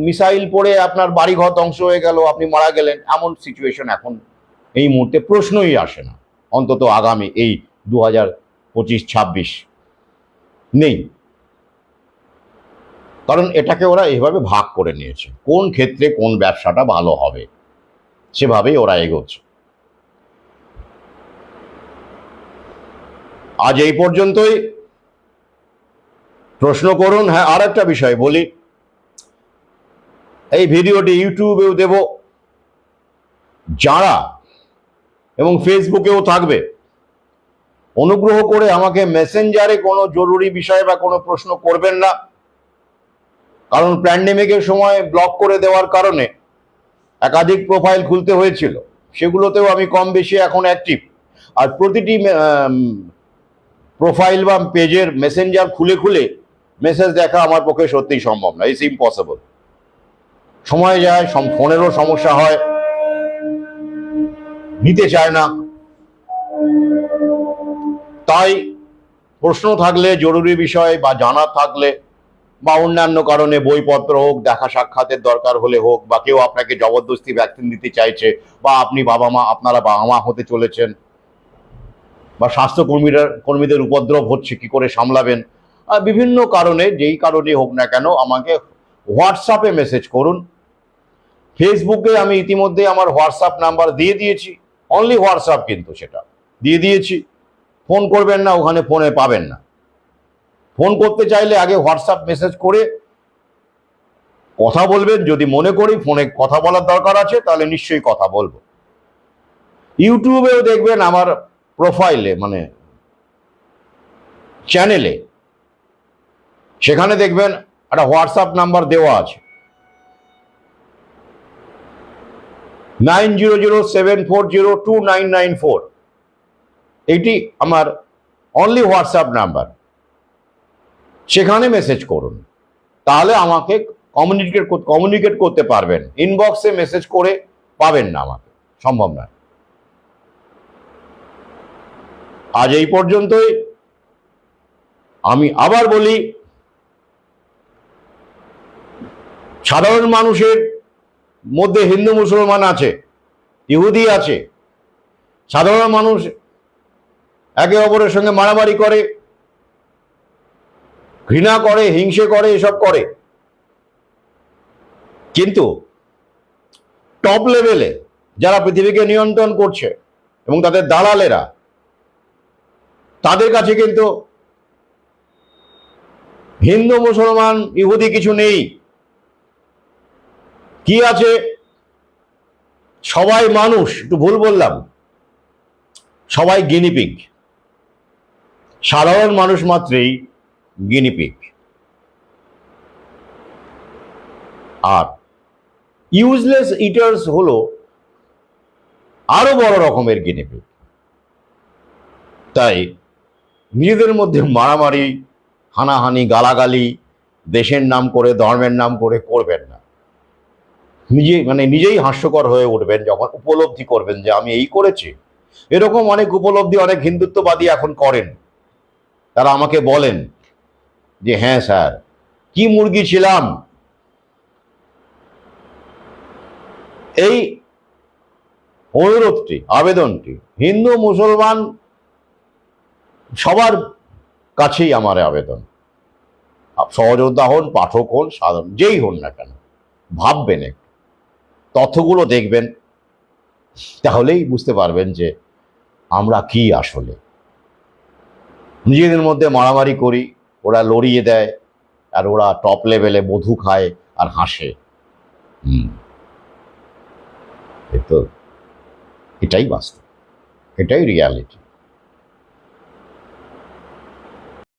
মিসাইল পড়ে আপনার বাড়িঘর ধ্বংস হয়ে গেল, আপনি মারা গেলেন, এমন সিচুয়েশন এখন এই মুহূর্তে প্রশ্নই আসে না, অন্তত আগামী এই 2025-26 নেই। কারণ এটাকে ওরা এভাবে ভাগ করে নিয়েছে, কোন ক্ষেত্রে কোন ব্যবসাটা ভালো হবে সেভাবেই ওরা এগোচ্ছে। আজ এই পর্যন্তই। প্রশ্ন করুন। হ্যাঁ, আর একটা বিষয় বলি, এই ভিডিওটি ইউটিউবেও দেব, যারা, এবং ফেসবুকেও থাকবে, অনুগ্রহ করে আমাকে মেসেঞ্জারে কোনো জরুরি বিষয় বা কোনো প্রশ্ন করবেন না। কারণ প্যান্ডেমিকের সময় ব্লক করে দেওয়ার কারণে একাধিক প্রোফাইল খুলতে হয়েছিল, সেগুলোতেও আমি কম বেশি এখন অ্যাক্টিভ। আর প্রতিটি প্রোফাইল বা পেজের মেসেঞ্জার খুলে খুলে মেসেজ দেখা আমার পক্ষে সত্যিই সম্ভব না, ইটস ইম্পসিবল। সময় যায়, ফোনেরও সমস্যা হয়, নিতে চায় না। তাই প্রশ্ন থাকলে, জরুরি বিষয় বা জানা থাকলে, বা অন্যান্য কারণে বইপত্র হোক, দেখা সাক্ষাতের দরকার হলে হোক, বা কেউ আপনাকে জবরদস্তি ভ্যাকসিন দিতে চাইছে, বা আপনি আপনারা বাবা মা হতে চলেছেন, বা কর্মীদের উপদ্রব হচ্ছে, কি করে সামলাবেন, বিভিন্ন কারণে, যেই কারণে হোক না কেন, আমাকে হোয়াটসঅ্যাপে মেসেজ করুন। ফেসবুকে আমি ইতিমধ্যে আমার হোয়াটসঅ্যাপ নাম্বার দিয়ে দিয়েছি, অনলি হোয়াটসঅ্যাপ, কিন্তু সেটা দিয়ে দিয়েছি। ফোন করবেন না, ওখানে ফোনে পাবেন না। ফোন করতে চাইলে আগে হোয়াটসঅ্যাপ মেসেজ করে কথা বলবেন। যদি মনে করি ফোনে কথা বলার দরকার আছে, তাহলে নিশ্চয়ই কথা বলবো। ইউটিউবেও দেখবেন আমার প্রোফাইলে, মানে চ্যানেলে, সেখানে দেখবেন একটা হোয়াটসঅ্যাপ নাম্বার দেওয়া আছে। 9007402994, এটি আমার অনলি হোয়াটসঅ্যাপ নাম্বার। সেখানে মেসেজ করুন, তাহলে আমাকে কমিউনিকেট করতে পারবেন। ইনবক্সে মেসেজ করে পাবেন না, আমাকে সম্ভব নয়। আজ এই পর্যন্তই। আমি আবার বলি, সাধারণ মানুষের মধ্যে হিন্দু মুসলমান আছে, ইহুদি আছে। সাধারণ মানুষ একে অপরের সঙ্গে মারামারি করে, ঘৃণা করে, হিংসে করে, এসব করে। কিন্তু টপ লেভেলে যারা পৃথিবীকে নিয়ন্ত্রণ করছে এবং তাদের দালালেরা, তাদের কাছে কিন্তু হিন্দু মুসলমান ইহুদি কিছু নেই। কি আছে? সবাই মানুষ, একটু ভুল বললাম, সবাই গিনিপিগ। সাধারণ মানুষ মাত্রই গিনিপিগ। আর ইউজলেস ইটার্স হলো আরো বড় রকমের গিনিপিগ। তাই নিজেদের মধ্যে মারামারি, হানাহানি, গালাগালি দেশের নাম করে, ধর্মের নাম করে করবেন না। নিজেই হাস্যকর হয়ে উঠবেন যখন উপলব্ধি করবেন যে আমি এই করেছি। এরকম অনেক উপলব্ধি অনেক হিন্দুত্ববাদী এখন করেন। তারা আমাকে বলেন যে হ্যাঁ স্যার, কি মুরগি ছিলাম। এই অনুরোধটি, আবেদনটি হিন্দু মুসলমান সবার কাছেই আমার আবেদন। সহযোদ্ধা হন, পাঠক হন, সাধারণ যেই হন না কেন, ভাববেন, একটু তথ্যগুলো দেখবেন, তাহলেই বুঝতে পারবেন যে আমরা কি আসলে। নিজেদের মধ্যে মারামারি করি, ওরা লড়িয়ে দেয়, আর ওরা টপ লেভেলে মধু খায় আর হাসে। তো এটাই বাস্তব, এটাই রিয়ালিটি।